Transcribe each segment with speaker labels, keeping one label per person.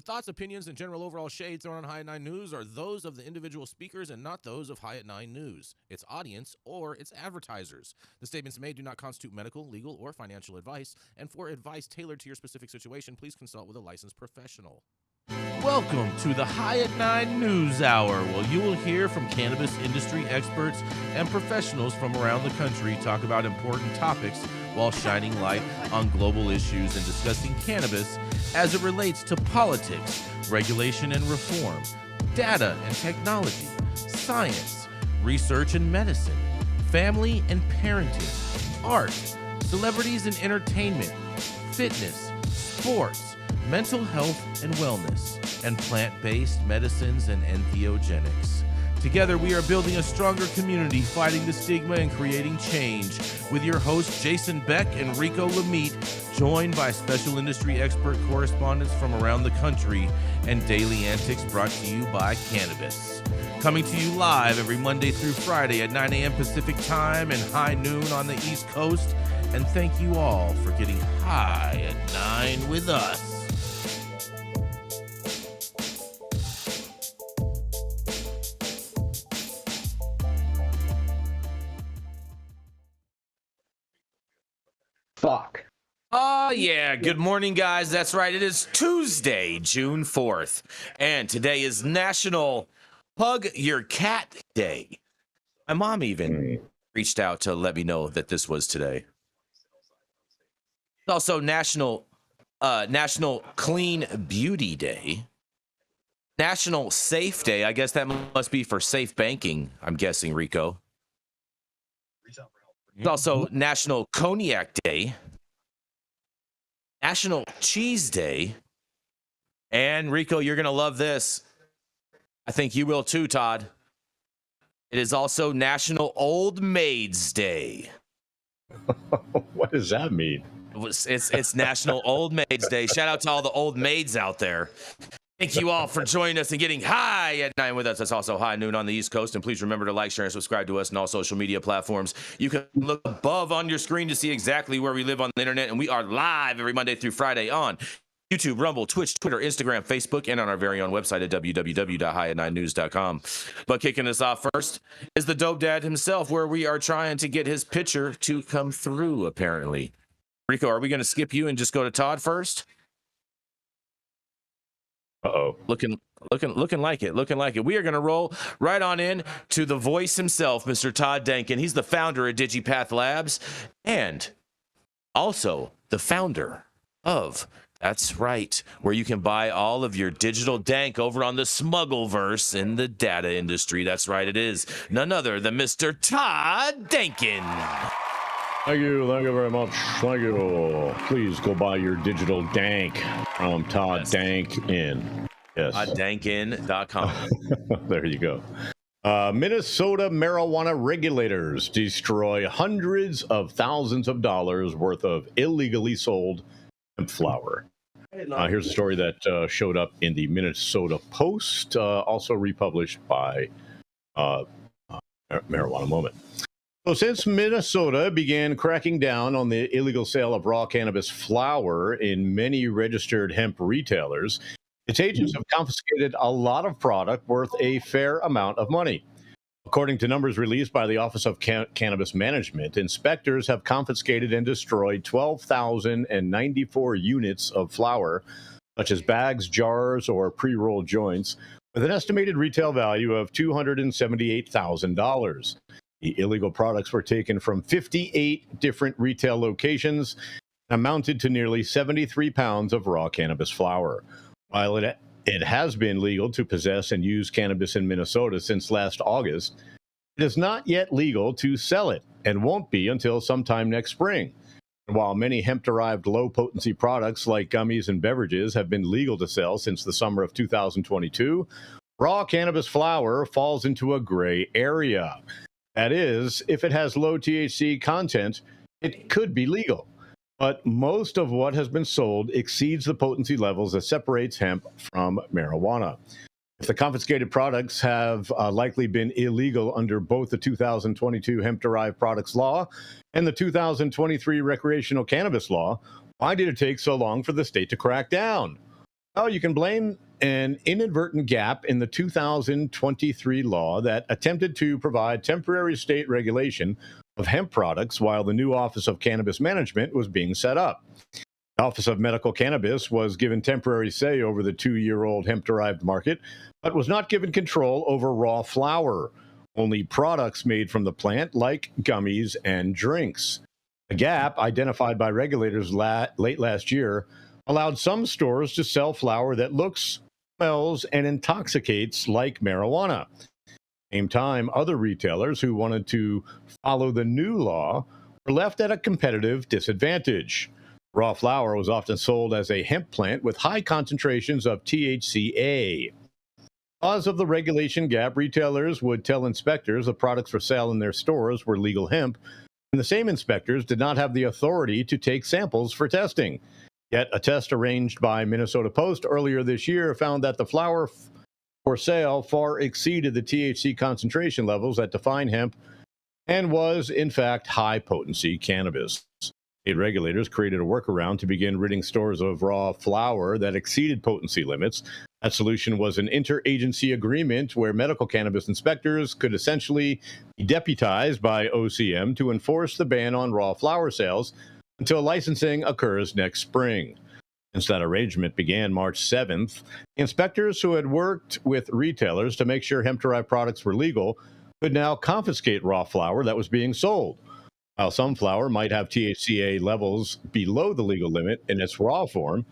Speaker 1: thoughts, opinions, and general overall shade thrown on High at 9 News are those of the individual speakers and not those of High at 9 News, its audience, or its advertisers. The statements made do not constitute medical, legal, or financial advice, and for advice tailored to your specific situation, please consult with a licensed professional. Welcome to the High at 9 News Hour, where you will hear from cannabis industry experts and professionals from around the country talk about important topics while shining light on global issues and discussing cannabis as it relates to politics, regulation and reform, data and technology, science, research and medicine, family and parenting, art, celebrities and entertainment, fitness, sports, mental health and wellness, and plant-based medicines and entheogenics. Together, we are building a stronger community, fighting the stigma and creating change. With your hosts, Jason Beck and Rico Lamitte, joined by special industry expert correspondents from around the country, and daily antics brought to you by Cannabis. Coming to you live every Monday through Friday at 9 a.m. Pacific Time and high noon on the East Coast. And thank you all for getting high at 9 with us.
Speaker 2: Fuck.
Speaker 1: Oh, yeah. Good morning, guys. That's right. It is Tuesday, June 4th. And today is National Hug Your Cat Day. My mom even reached out to let me know that this was today. It's also National Clean Beauty Day. National Safe Day. I guess that must be for safe banking, I'm guessing, Rico. It's also National Cognac Day, National Cheese Day, and Rico, you're going to love this. I think you will too, Todd. It is also National Old Maids Day.
Speaker 3: What does that mean?
Speaker 1: It's National Old Maids Day. Shout out to all the old maids out there. Thank you all for joining us and getting high at 9 with us. That's also high noon on the East Coast. And please remember to like, share, and subscribe to us on all social media platforms. You can look above on your screen to see exactly where we live on the internet. And we are live every Monday through Friday on YouTube, Rumble, Twitch, Twitter, Instagram, Facebook, and on our very own website at www.highat9news.com. But kicking us off first is the Dope Dad himself, where we are trying to get his picture to come through, apparently. Rico, are we going to skip you and just go to Todd first?
Speaker 3: Uh-oh.
Speaker 1: Looking like it. We are going to roll right on in to the voice himself, Mr. Todd Denkin. He's the founder of DigiPath Labs and also the founder of, that's right, where you can buy all of your digital dank over on the Smuggleverse in the data industry. That's right, it is none other than Mr. Todd Denkin.
Speaker 3: Thank you very much. Thank you. Please go buy your digital dank from Todd Denkin. Yes.
Speaker 1: ToddDenkin.com.
Speaker 3: There you go. Minnesota marijuana regulators destroy hundreds of thousands of dollars worth of illegally sold hemp flower. Here's a story that showed up in the Minnesota Post, also republished by Marijuana Moment. So since Minnesota began cracking down on the illegal sale of raw cannabis flower in many registered hemp retailers, its agents have confiscated a lot of product worth a fair amount of money. According to numbers released by the Office of Cannabis Management, inspectors have confiscated and destroyed 12,094 units of flower, such as bags, jars, or pre-rolled joints, with an estimated retail value of $278,000. The illegal products were taken from 58 different retail locations and amounted to nearly 73 pounds of raw cannabis flower. While it has been legal to possess and use cannabis in Minnesota since last August, it is not yet legal to sell it and won't be until sometime next spring. And while many hemp-derived low-potency products like gummies and beverages have been legal to sell since the summer of 2022, raw cannabis flower falls into a gray area. That is, if it has low THC content, it could be legal. But most of what has been sold exceeds the potency levels that separates hemp from marijuana. If the confiscated products have likely been illegal under both the 2022 hemp-derived products law and the 2023 recreational cannabis law, why did it take so long for the state to crack down? Oh, you can blame an inadvertent gap in the 2023 law that attempted to provide temporary state regulation of hemp products while the new Office of Cannabis Management was being set up. The Office of Medical Cannabis was given temporary say over the 2-year-old hemp-derived market, but was not given control over raw flower, only products made from the plant like gummies and drinks. The gap, identified by regulators late last year, allowed some stores to sell flower that looks, smells, and intoxicates like marijuana. At the same time, other retailers who wanted to follow the new law were left at a competitive disadvantage. Raw flower was often sold as a hemp plant with high concentrations of THCA. Because of the regulation gap, retailers would tell inspectors the products for sale in their stores were legal hemp, and the same inspectors did not have the authority to take samples for testing. Yet a test arranged by Minnesota Post earlier this year found that the flower for sale far exceeded the THC concentration levels that define hemp and was, in fact, high-potency cannabis. State regulators created a workaround to begin ridding stores of raw flower that exceeded potency limits. That solution was an interagency agreement where medical cannabis inspectors could essentially be deputized by OCM to enforce the ban on raw flower sales until licensing occurs next spring. Since that arrangement began March 7th, inspectors who had worked with retailers to make sure hemp-derived products were legal could now confiscate raw flower that was being sold. While some flower might have THCA levels below the legal limit in its raw form,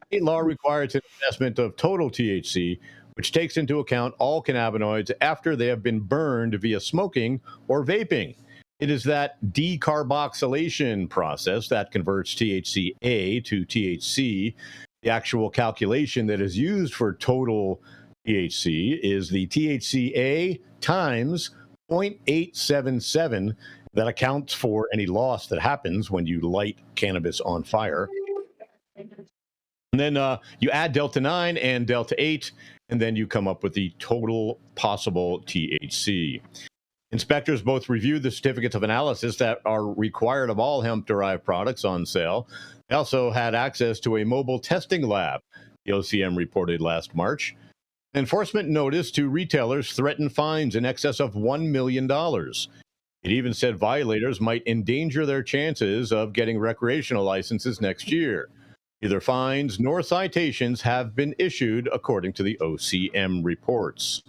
Speaker 3: state law requires an assessment of total THC, which takes into account all cannabinoids after they have been burned via smoking or vaping. It is that decarboxylation process that converts THCA to THC. The actual calculation that is used for total THC is the THCA times 0.877 that accounts for any loss that happens when you light cannabis on fire. And then you add Delta 9 and Delta 8, and then you come up with the total possible THC. Inspectors both reviewed the certificates of analysis that are required of all hemp-derived products on sale. They also had access to a mobile testing lab, the OCM reported last March. An enforcement notice to retailers threatened fines in excess of $1 million. It even said violators might endanger their chances of getting recreational licenses next year. Neither fines nor citations have been issued, according to the OCM reports.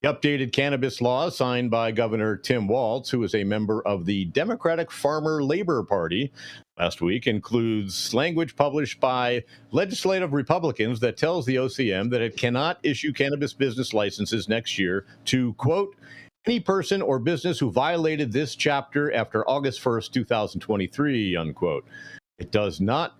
Speaker 3: The updated cannabis law signed by Governor Tim Walz, who is a member of the Democratic Farmer Labor Party, last week includes language published by legislative Republicans that tells the OCM that it cannot issue cannabis business licenses next year to, quote, any person or business who violated this chapter after August 1st, 2023, unquote. It does allow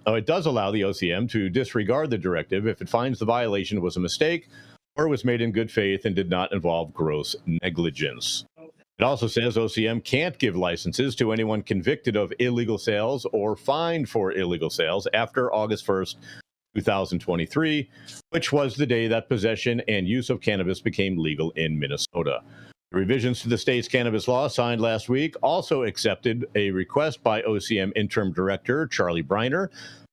Speaker 3: the OCM to disregard the directive if it finds the violation was a mistake or was made in good faith and did not involve gross negligence. It also says OCM can't give licenses to anyone convicted of illegal sales or fined for illegal sales after August 1st, 2023, which was the day that possession and use of cannabis became legal in Minnesota. The revisions to the state's cannabis law signed last week also accepted a request by OCM Interim Director Charlie Briner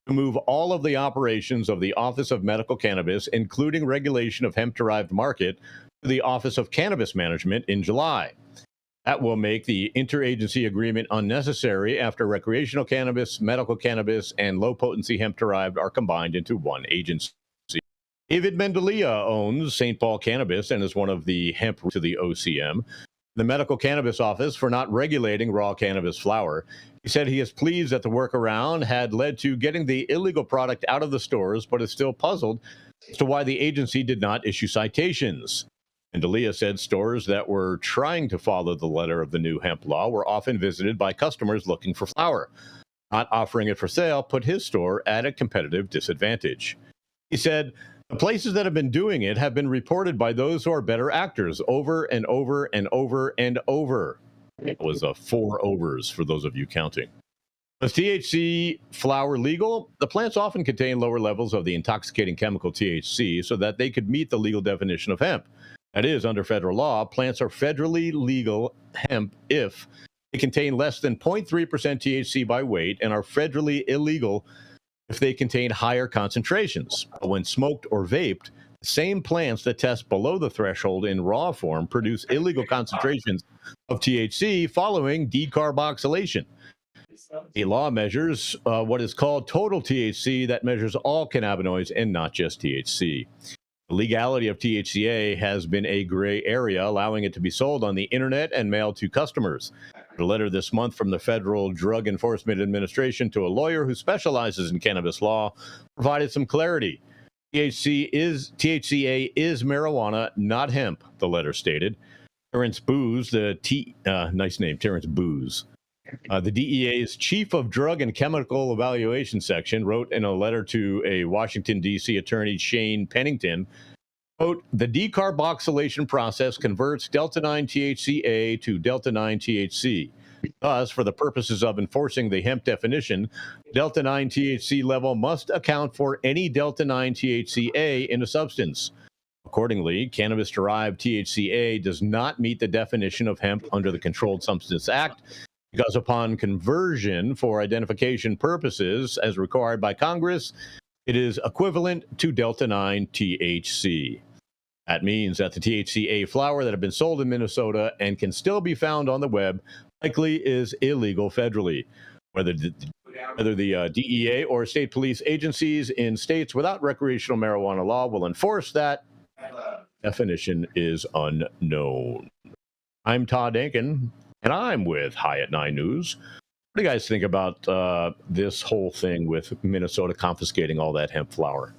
Speaker 3: to move all of the operations of the Office of Medical Cannabis, including regulation of hemp-derived market, to the Office of Cannabis Management in July. That will make the interagency agreement unnecessary after recreational cannabis, medical cannabis, and low-potency hemp-derived are combined into one agency. David Mendelia owns St. Paul Cannabis and is one of the hemp to the OCM, the Medical Cannabis Office, for not regulating raw cannabis flower. He said he is pleased that the workaround had led to getting the illegal product out of the stores, but is still puzzled as to why the agency did not issue citations. Mendelia said stores that were trying to follow the letter of the new hemp law were often visited by customers looking for flower. Not offering it for sale put his store at a competitive disadvantage. He said, the places that have been doing it have been reported by those who are better actors over and over and over and over. It was 4 overs for those of you counting. With THC flower legal, the plants often contain lower levels of the intoxicating chemical THC so that they could meet the legal definition of hemp. That is, under federal law, plants are federally legal hemp if they contain less than 0.3% THC by weight and are federally illegal if they contain higher concentrations. But when smoked or vaped, the same plants that test below the threshold in raw form produce illegal concentrations of THC following decarboxylation. A law measures what is called total THC that measures all cannabinoids and not just THC. The legality of THCA has been a gray area, allowing it to be sold on the internet and mailed to customers. A letter this month from the Federal Drug Enforcement Administration to a lawyer who specializes in cannabis law provided some clarity. THCA is marijuana, not hemp, the letter stated. Terrence Booz, nice name, Terrence Booz. The DEA's Chief of Drug and Chemical Evaluation Section wrote in a letter to a Washington, D.C. attorney, Shane Pennington, quote, the decarboxylation process converts delta-9 THCA to delta-9 THC. Thus, for the purposes of enforcing the hemp definition, delta-9 THC level must account for any delta-9 THCA in a substance. Accordingly, cannabis-derived THCA does not meet the definition of hemp under the Controlled Substances Act, because upon conversion for identification purposes, as required by Congress, it is equivalent to delta-9 THC. That means that the THCA flower that have been sold in Minnesota and can still be found on the web likely is illegal federally. Whether the DEA or state police agencies in states without recreational marijuana law will enforce that definition is unknown. I'm Todd Denkin, and I'm with High at 9 News. What do you guys think about this whole thing with Minnesota confiscating all that hemp flower?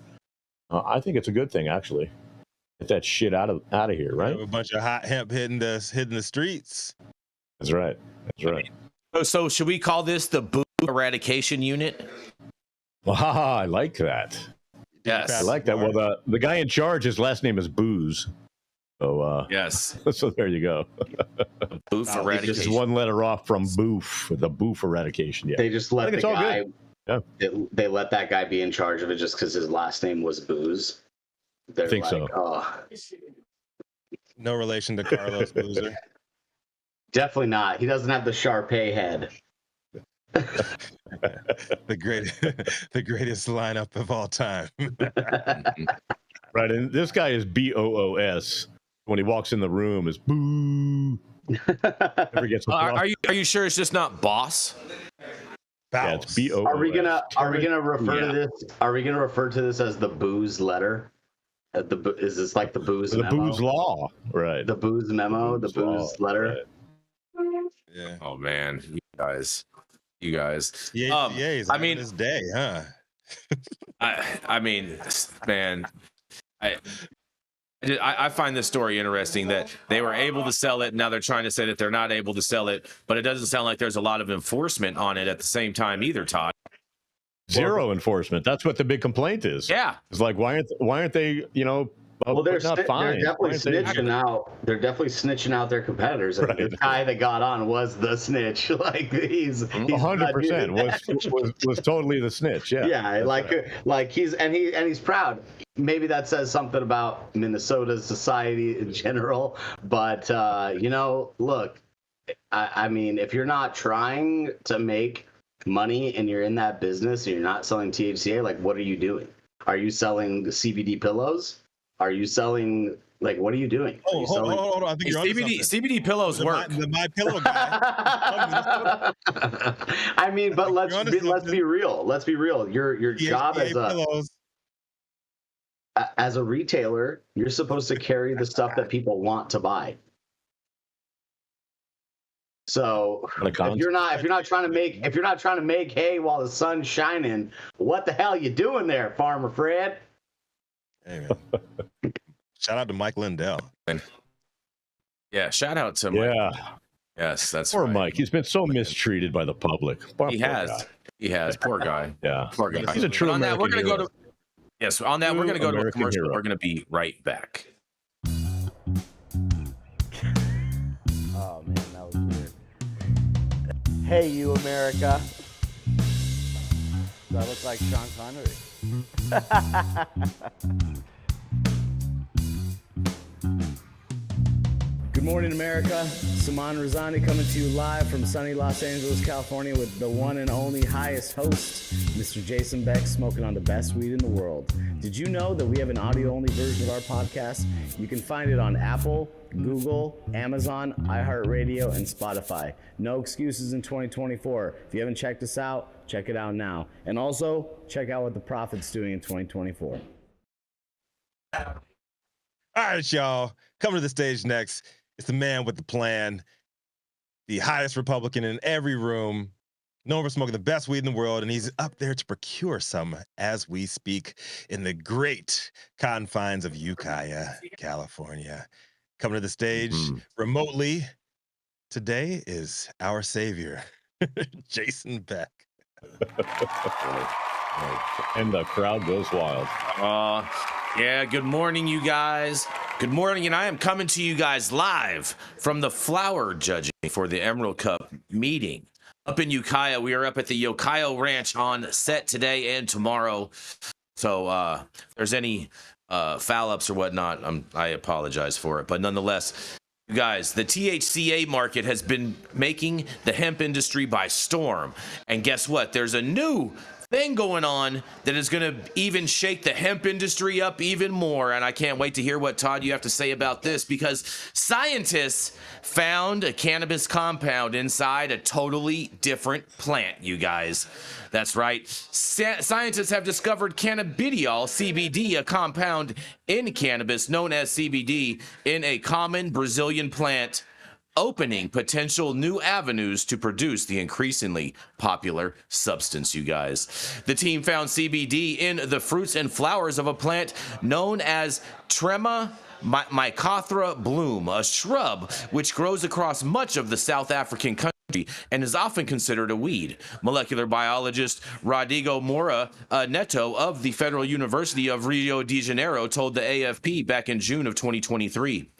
Speaker 3: I think it's a good thing, actually. Get that shit out of here, right?
Speaker 2: A bunch of hot hemp hitting the streets.
Speaker 3: That's right. That's right.
Speaker 1: So should we call this the boo eradication unit?
Speaker 3: Wow, I like that.
Speaker 1: Yes,
Speaker 3: I like that. Well, the guy in charge, his last name is Booze. So
Speaker 1: yes.
Speaker 3: So there you go.
Speaker 1: Boof eradication.
Speaker 3: Just one letter off from boof, the boof eradication. Yeah.
Speaker 4: They just let the guy.
Speaker 3: Yeah.
Speaker 4: They let that guy be in charge of it just because his last name was Booze.
Speaker 3: I think so.
Speaker 4: Oh.
Speaker 2: No relation to Carlos Boozer.
Speaker 4: Definitely not. He doesn't have the Sharpay head.
Speaker 2: the greatest lineup of all time.
Speaker 3: Right, and this guy is BOOS. When he walks in the room, is boo. Never gets
Speaker 1: are you sure it's just not boss?
Speaker 3: Yeah, it's BOOS.
Speaker 4: Are we gonna refer to this? Are we gonna refer to this as the Booze letter? Is this like the Booze memo?
Speaker 3: The Booze law, right?
Speaker 4: The Booze memo, the Booze letter.
Speaker 3: Right.
Speaker 2: Yeah.
Speaker 1: Oh man, you guys.
Speaker 2: Yeah, I mean, this day, huh?
Speaker 1: I mean, man, I find this story interesting that they were able to sell it. Now they're trying to say that they're not able to sell it, but it doesn't sound like there's a lot of enforcement on it at the same time either, Todd.
Speaker 3: Zero enforcement. That's what the big complaint is.
Speaker 1: Yeah.
Speaker 3: It's like, why aren't they,
Speaker 4: Well, they're
Speaker 3: fine?
Speaker 4: definitely snitching out. They're definitely snitching out their competitors. Right. The guy that got on was the snitch. Like he's
Speaker 3: 100% was totally the snitch. Yeah.
Speaker 4: Yeah. Like he's proud. Maybe that says something about Minnesota's society in general. But look, I mean, if you're not trying to make money and you're in that business and you're not selling THCA, like what are you doing? Are you selling CBD pillows? Are you selling, like, what are you doing?
Speaker 2: Oh, hold on. I think you're
Speaker 1: CBD pillows work.
Speaker 2: The My Pillow guy.
Speaker 4: I mean, but let's be real. Let's be real. Your job as a retailer, you're supposed to carry the stuff that people want to buy. So if you're not trying to make hay while the sun's shining, what the hell you doing there, Farmer Fred?
Speaker 2: Hey, man. Shout out to Mike Lindell.
Speaker 1: Yeah, shout out to Mike.
Speaker 3: Yeah.
Speaker 1: Yes, that's
Speaker 3: poor
Speaker 1: right.
Speaker 3: Mike. He's been so mistreated by the public.
Speaker 1: He has. Poor guy.
Speaker 3: Yeah.
Speaker 1: Poor guy.
Speaker 3: He's a true
Speaker 1: on that,
Speaker 3: American hero.
Speaker 1: On that, we're going to go to a commercial.
Speaker 3: Hero.
Speaker 1: We're going to be right back.
Speaker 5: Oh, man, that was weird. Hey, you, America. Do I look like Sean Connery? Good morning, America. Saman Razani coming to you live from sunny Los Angeles, California with the one and only highest host, Mr. Jason Beck, smoking on the best weed in the world. Did you know that we have an audio-only version of our podcast? You can find it on Apple, Google, Amazon, iHeartRadio, and Spotify. No excuses in 2024. If you haven't checked us out, check it out now. And also, check out what the Prophet's doing in 2024.
Speaker 2: All right, y'all. Coming to the stage next, it's the man with the plan, the highest Republican in every room, known for smoking the best weed in the world, and he's up there to procure some as we speak in the great confines of Ukiah, California. Coming to the stage remotely today is our savior, Jason Beck.
Speaker 3: And the crowd goes wild.
Speaker 1: Yeah, good morning, you guys. Good morning, and I am coming to you guys live from the flower judging for the Emerald Cup meeting up in Ukiah. We are up at the Ukiah Ranch on set today and tomorrow. So if there's any foul ups or whatnot, I apologize for it. But nonetheless, you guys, the THCA market has been making the hemp industry by storm. And guess what? There's a new thing going on that is going to even shake the hemp industry up even more. And I can't wait to hear what, Todd, you have to say about this, because scientists found a cannabis compound inside a totally different plant, you guys. That's right. Scientists have discovered cannabidiol, CBD, a compound in cannabis known as CBD, in a common Brazilian plant, opening potential new avenues to produce the increasingly popular substance, you guys. The team found CBD in the fruits and flowers of a plant known as Trema mycothra bloom, a shrub which grows across much of the South African country and is often considered a weed. Molecular biologist Rodrigo Moura Neto of the Federal University of Rio de Janeiro told the AFP back in June of 2023.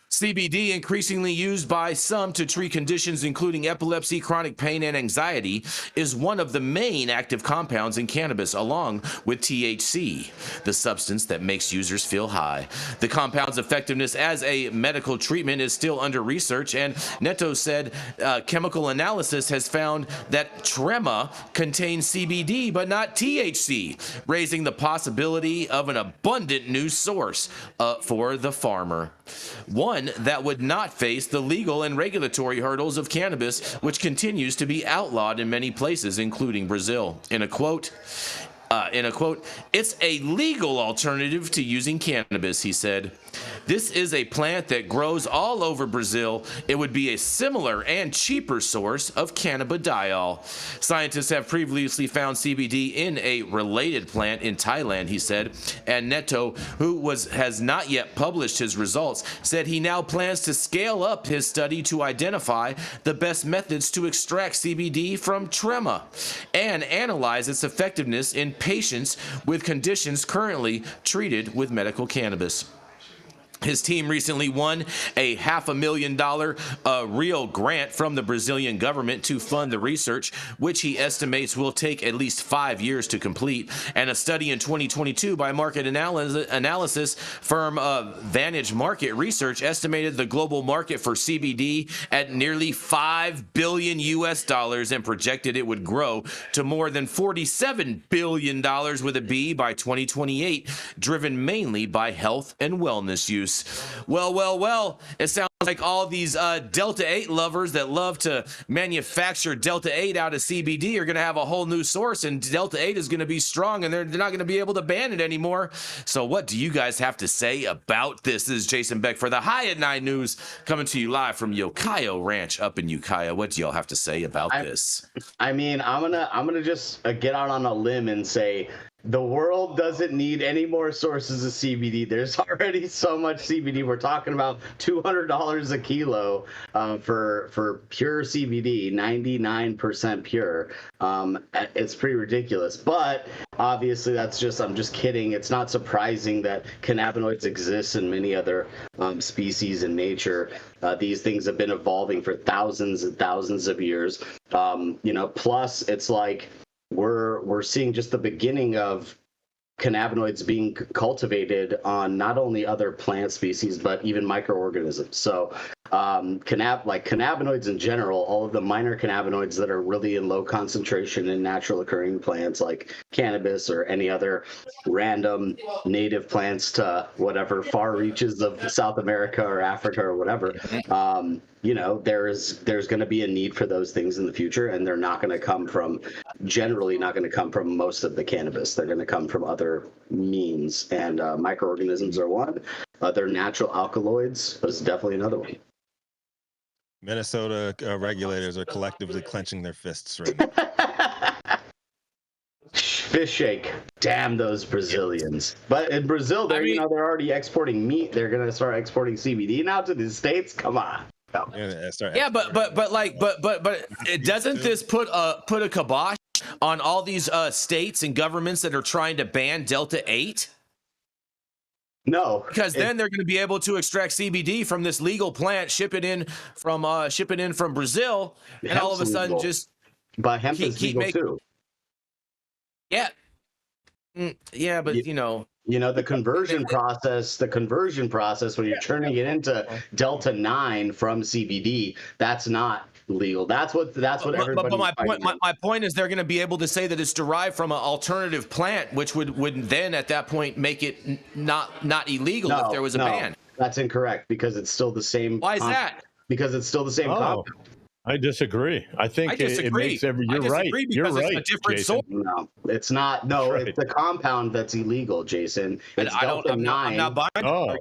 Speaker 1: CBD, increasingly used by some to treat conditions including epilepsy, chronic pain, and anxiety, is one of the main active compounds in cannabis, along with THC, the substance that makes users feel high. The compound's effectiveness as a medical treatment is still under research, and Neto said chemical analysis has found that Trema contains CBD but not THC, raising the possibility of an abundant new source for the farmer. One that would not face the legal and regulatory hurdles of cannabis, which continues to be outlawed in many places, including Brazil. In a quote, "It's a legal alternative to using cannabis," he said. "This is a plant that grows all over Brazil. It would be a similar and cheaper source of cannabidiol. Scientists have previously found CBD in a related plant in Thailand," he said. And Neto, who has not yet published his results, said he now plans to scale up his study to identify the best methods to extract CBD from Trema and analyze its effectiveness in patients with conditions currently treated with medical cannabis. His team recently won a $500,000 real grant from the Brazilian government to fund the research, which he estimates will take at least 5 years to complete. And a study in 2022 by market analysis firm Vantage Market Research estimated the global market for CBD at nearly $5 billion and projected it would grow to more than $47 billion with a B by 2028, driven mainly by health and wellness use. Well, it sounds like all these Delta 8 lovers that love to manufacture Delta 8 out of CBD are going to have a whole new source, and Delta 8 is going to be strong, and they're not going to be able to ban it anymore. So what do you guys have to say about this? This is Jason Beck for the High at 9 News, coming to you live from Ukiah Ranch up in Ukiah. What do y'all have to say about this?
Speaker 4: I mean, I'm gonna just get out on a limb and say, the world doesn't need any more sources of CBD. There's already so much CBD. We're talking about $200 a kilo for pure CBD, 99% pure. It's pretty ridiculous. But obviously, I'm just kidding. It's not surprising that cannabinoids exist in many other species in nature. These things have been evolving for thousands and thousands of years. Plus it's like, we're seeing just the beginning of cannabinoids being cultivated on not only other plant species, but even microorganisms. So cannabinoids in general, all of the minor cannabinoids that are really in low concentration in natural occurring plants like cannabis or any other random native plants to whatever far reaches of South America or Africa or whatever. There's going to be a need for those things in the future, and they're not going to come from most of the cannabis. They're going to come from other means, and microorganisms are one. Other natural alkaloids is definitely another one.
Speaker 2: Minnesota regulators are collectively clenching their fists right now.
Speaker 4: Fish shake. Damn those Brazilians. But in Brazil, they're already exporting meat. They're going to start exporting CBD now to the States. Come on.
Speaker 1: Yeah, but doesn't this put a kibosh on all these states and governments that are trying to ban Delta 8?
Speaker 4: No,
Speaker 1: because then they're going to be able to extract CBD from this legal plant, ship it in from Brazil, and all of a sudden
Speaker 4: legal. But hemp is legal too.
Speaker 1: Yeah, but
Speaker 4: the conversion process when you're turning it into Delta 9 from CBD, that's not legal. That's what everybody.
Speaker 1: But my point is, they're going to be able to say that it's derived from an alternative plant, which would then at that point make it not illegal if there was a ban.
Speaker 4: That's incorrect, because it's still the same.
Speaker 1: Why is that?
Speaker 4: Because it's still the same compound.
Speaker 3: I disagree. I think it makes You're right. You're right.
Speaker 1: It's a different
Speaker 3: Jason.
Speaker 4: No, it's not. No, it's the compound that's illegal, Jason. It's Delta 9.
Speaker 1: I'm not buying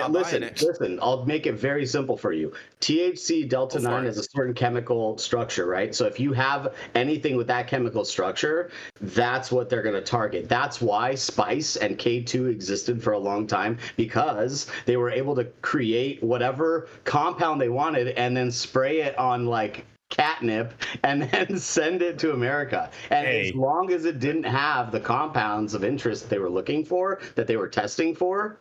Speaker 4: Listen, I'll make it very simple for you. THC Delta 9 is a certain chemical structure, right? So if you have anything with that chemical structure, that's what they're going to target. That's why Spice and K2 existed for a long time, because they were able to create whatever compound they wanted and then spray it on like catnip and then send it to America. And as long as it didn't have the compounds of interest that they were looking for, that they were testing for,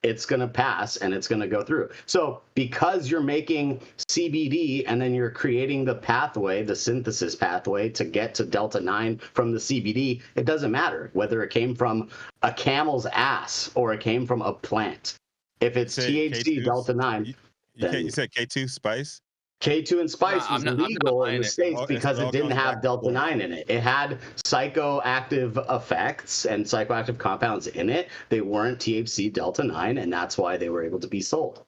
Speaker 4: it's going to pass and it's going to go through. So because you're making CBD and then you're creating the pathway, the synthesis pathway to get to Delta 9 from the CBD, it doesn't matter whether it came from a camel's ass or it came from a plant. If it's THC Delta 9.
Speaker 2: You said K2 Spice?
Speaker 4: K2 and Spice was legal in the States because it didn't have Delta 9 in it. It had psychoactive effects and psychoactive compounds in it. They weren't THC Delta 9, and that's why they were able to be sold.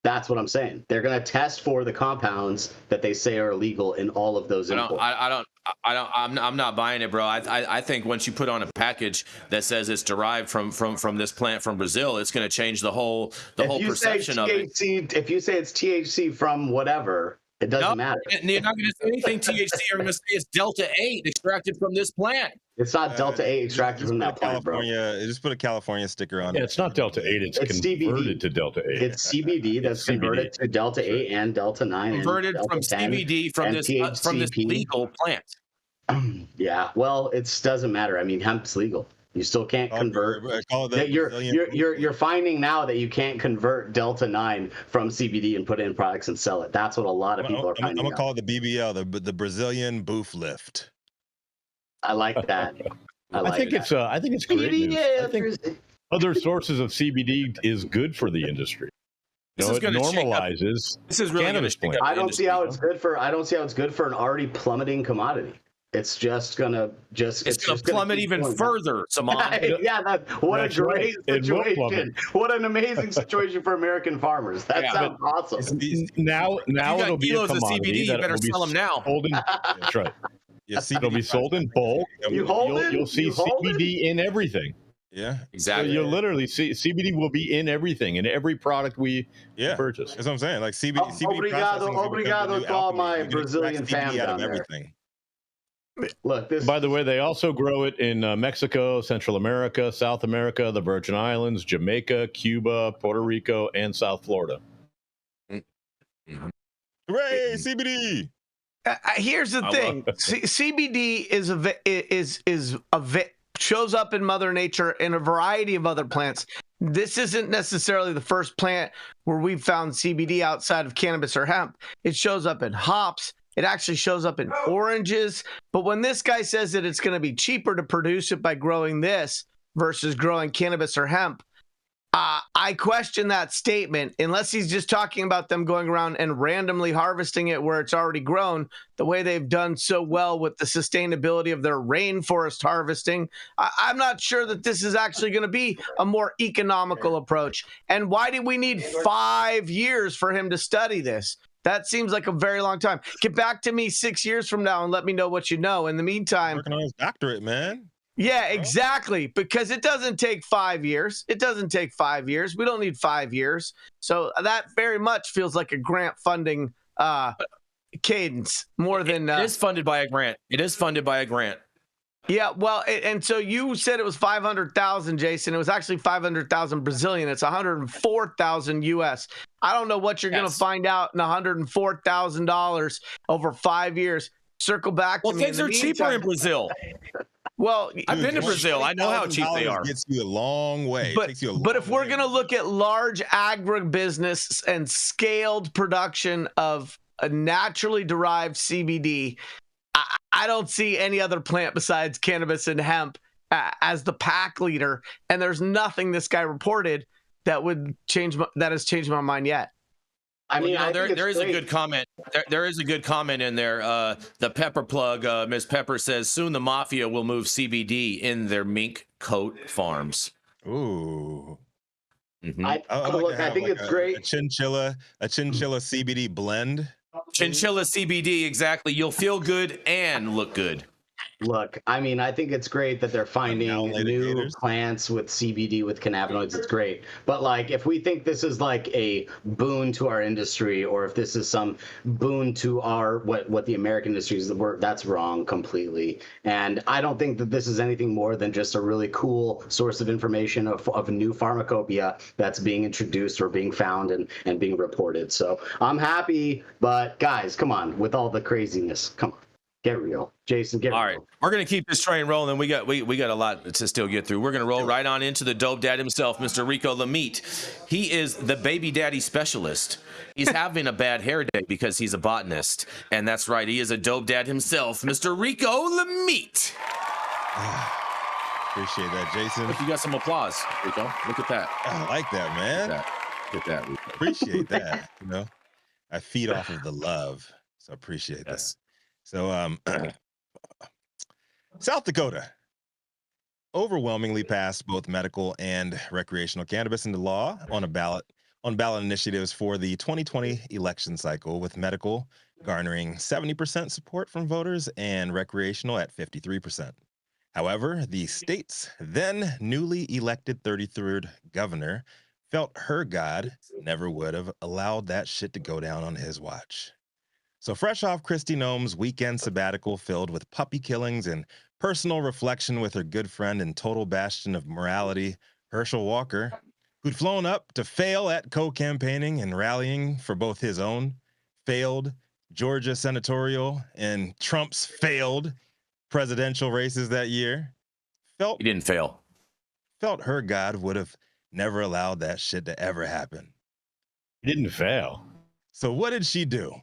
Speaker 4: That's what I'm saying. They're going to test for the compounds that they say are illegal in all of those imports.
Speaker 1: I'm not buying it, bro. I think once you put on a package that says it's derived from this plant from Brazil, it's going to change the whole perception of it.
Speaker 4: If you say it's THC from whatever, it doesn't matter.
Speaker 1: You're not going to say anything THC. You're going to say it's Delta 8 extracted from this plant.
Speaker 4: It's not Delta 8 extracted from that plant, bro.
Speaker 2: Just put a California sticker on it.
Speaker 3: Yeah, it's not Delta 8. It's converted
Speaker 4: CBD.
Speaker 3: To Delta 8.
Speaker 4: It's CBD that's converted to Delta 8 and Delta 9.
Speaker 1: Converted from CBD from this legal plant.
Speaker 4: Yeah, well, it doesn't matter. I mean, hemp's legal. You still can't convert. You're finding now that you can't convert Delta 9 from CBD and put it in products and sell it. That's what a lot of people are finding.
Speaker 2: I'm gonna call it the BBL, the Brazilian boof lift.
Speaker 4: I like that.
Speaker 3: I think it's great news. I think other sources of CBD is good for the industry. It normalizes.
Speaker 1: This is really
Speaker 3: cannabis plant.
Speaker 4: I don't see how it's good for an already plummeting commodity. It's just gonna
Speaker 1: plummet even further, Saman.
Speaker 4: Yeah, what a great situation! What an amazing situation for American farmers. That sounds awesome.
Speaker 3: Now it'll be a commodity
Speaker 1: CBD, you better sell them now.
Speaker 3: That's right. Yeah, it'll be sold in bulk. You'll see CBD in everything.
Speaker 2: Yeah,
Speaker 1: exactly.
Speaker 3: So you'll literally see CBD will be in everything, in every product we purchase.
Speaker 2: That's what I'm saying. Like CBD.
Speaker 4: Obrigado to all my Brazilian fam down there. Look,
Speaker 3: by the way, they also grow it in Mexico, Central America, South America, the Virgin Islands, Jamaica, Cuba, Puerto Rico, and South Florida.
Speaker 2: Hooray, CBD!
Speaker 6: Here's the thing: CBD shows up in Mother Nature in a variety of other plants. This isn't necessarily the first plant where we've found CBD outside of cannabis or hemp. It shows up in hops. It actually shows up in oranges. But when this guy says that it's going to be cheaper to produce it by growing this versus growing cannabis or hemp, I question that statement unless he's just talking about them going around and randomly harvesting it where it's already grown, the way they've done so well with the sustainability of their rainforest harvesting. I'm not sure that this is actually going to be a more economical approach. And why did we need 5 years for him to study this? That seems like a very long time. Get back to me 6 years from now and let me know what you know. In the meantime,
Speaker 2: Working on his doctorate, man.
Speaker 6: yeah, exactly. Because it doesn't take 5 years. It doesn't take 5 years. We don't need 5 years. So that very much feels like a grant funding cadence more than.
Speaker 7: It is funded by a grant. It is funded by a grant.
Speaker 6: Yeah, well, and so you said it was 500,000, Jason. It was actually 500,000 Brazilian. It's 104,000 US. I don't know what you're going to find out in $104,000 over 5 years. Circle back to me.
Speaker 7: Well, things are cheaper in Brazil.
Speaker 6: Well,
Speaker 7: I've been to Brazil. I know how cheap they are.
Speaker 2: Gets you a long way.
Speaker 6: But,
Speaker 2: Takes you a long
Speaker 6: if we're
Speaker 2: way.
Speaker 6: going to look at large agribusiness and scaled production of a naturally derived CBD, I don't see any other plant besides cannabis and hemp as the pack leader. And there's nothing this guy reported that would that has changed my mind yet.
Speaker 4: I mean,
Speaker 7: there is a good comment. There is a good comment in there. The Pepper plug, Ms. Pepper says, soon the mafia will move CBD in their mink coat farms.
Speaker 2: Ooh.
Speaker 7: Mm-hmm.
Speaker 4: I think it's great.
Speaker 2: A chinchilla CBD blend.
Speaker 7: Chinchilla CBD, exactly. You'll feel good and look good.
Speaker 4: Look, I mean, I think it's great that they're finding new plants with CBD, with cannabinoids. It's great. But, like, if we think this is like a boon to our industry, or if this is some boon to our what the American industry is, that's wrong completely. And I don't think that this is anything more than just a really cool source of information of a new pharmacopoeia that's being introduced or being found and being reported. So I'm happy, but guys, come on, with all the craziness, come on. Get real. Jason, get real.
Speaker 7: All right. We're going to keep this train rolling. We got a lot to still get through. We're going to roll right on into the dope dad himself, Mr. Rico Lamitte. He is the baby daddy specialist. He's having a bad hair day because he's a botanist. And that's right. He is a dope dad himself, Mr. Rico Lamitte.
Speaker 2: Appreciate that, Jason.
Speaker 7: Look, you got some applause, Rico. Look at that.
Speaker 2: I like that, man.
Speaker 7: Look at that, Rico.
Speaker 2: Appreciate that. You know, I feed off of the love. So appreciate that. So, South Dakota overwhelmingly passed both medical and recreational cannabis into law on ballot initiatives for the 2020 election cycle, with medical garnering 70% support from voters and recreational at 53%. However, the state's then newly elected 33rd governor felt her God never would have allowed that shit to go down on his watch. So fresh off Kristi Noem's weekend sabbatical filled with puppy killings and personal reflection with her good friend and total bastion of morality, Herschel Walker, who'd flown up to fail at co-campaigning and rallying for both his own failed Georgia senatorial and Trump's failed presidential races that year,
Speaker 7: He didn't fail.
Speaker 2: Felt her God would have never allowed that shit to ever happen.
Speaker 3: He didn't fail.
Speaker 2: So what did she do?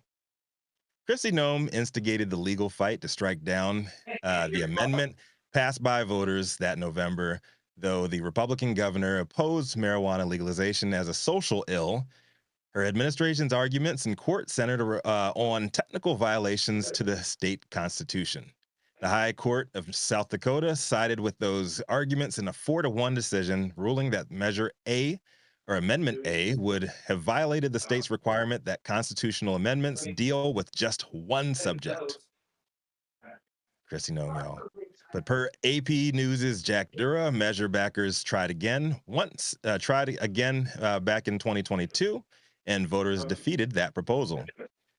Speaker 2: Kristi Noem instigated the legal fight to strike down the amendment passed by voters that November, though the Republican governor opposed marijuana legalization as a social ill. Her administration's arguments in court centered on technical violations to the state constitution. The High Court of South Dakota sided with those arguments in a 4-1 decision, ruling that Measure A, or Amendment A, would have violated the state's requirement that constitutional amendments deal with just one subject. Kristi Noem, y'all. But per AP News' Jack Dura, measure backers tried again back in 2022, and voters defeated that proposal.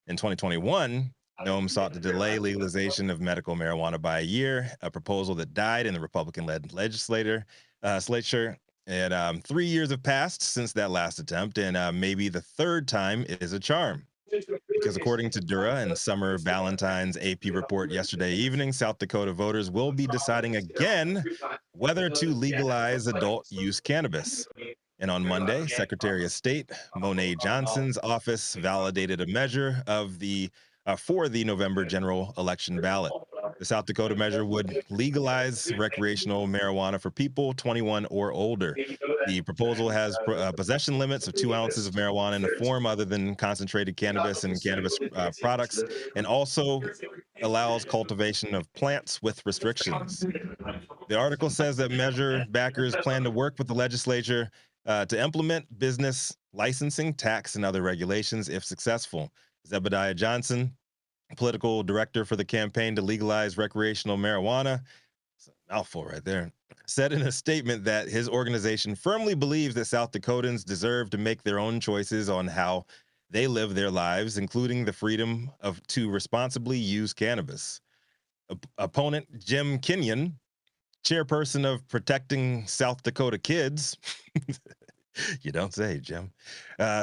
Speaker 2: In 2021, Noem sought to delay legalization of medical marijuana by a year, a proposal that died in the Republican-led legislature. And 3 years have passed since that last attempt, and maybe the third time is a charm. Because according to Dura and Summer Ballantyne's AP report yesterday evening, South Dakota voters will be deciding again whether to legalize adult use cannabis. And on Monday, Secretary of State Monet Johnson's office validated a measure of for the November general election ballot. The South Dakota measure would legalize recreational marijuana for people 21 or older. The proposal has possession limits of 2 ounces of marijuana in a form other than concentrated cannabis and cannabis products, and also allows cultivation of plants with restrictions. The article says that measure backers plan to work with the legislature to implement business licensing, tax, and other regulations if successful. Zebediah Johnson, political director for the campaign to legalize recreational marijuana, it's a mouthful right there, said in a statement that his organization firmly believes that South Dakotans deserve to make their own choices on how they live their lives, including the freedom to responsibly use cannabis. Opponent Jim Kenyon, chairperson of Protecting South Dakota Kids, you don't say, Jim,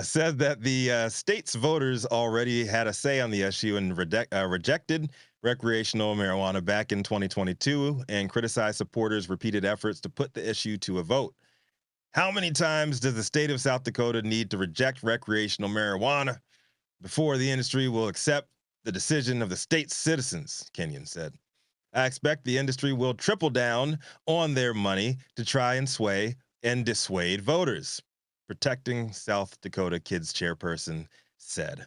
Speaker 2: said that the state's voters already had a say on the issue and rejected recreational marijuana back in 2022 and criticized supporters' repeated efforts to put the issue to a vote. How many times does the state of South Dakota need to reject recreational marijuana before the industry will accept the decision of the state's citizens? Kenyon said. I expect the industry will triple down on their money to try and sway and dissuade voters, Protecting South Dakota Kids chairperson said.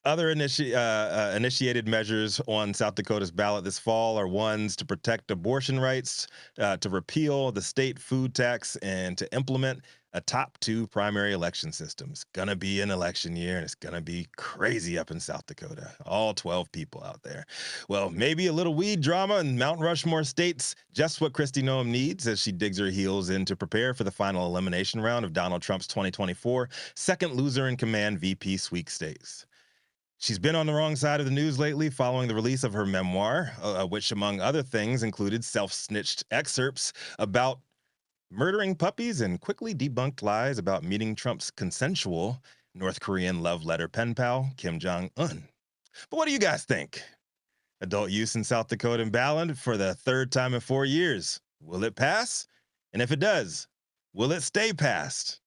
Speaker 2: Other initiated measures on South Dakota's ballot this fall are ones to protect abortion rights, to repeal the state food tax, and to implement a top 2 primary election system. It's going to be an election year, and it's going to be crazy up in South Dakota. All 12 people out there. Well, maybe a little weed drama in Mount Rushmore states, just what Kristi Noem needs as she digs her heels in to prepare for the final elimination round of Donald Trump's 2024 second loser-in-command VP sweepstakes. She's been on the wrong side of the news lately following the release of her memoir, which, among other things, included self-snitched excerpts about murdering puppies and quickly debunked lies about meeting Trump's consensual North Korean love letter pen pal, Kim Jong-un. But what do you guys think? Adult use in South Dakota and ballot for the 3rd time in 4 years. Will it pass? And if it does, will it stay passed?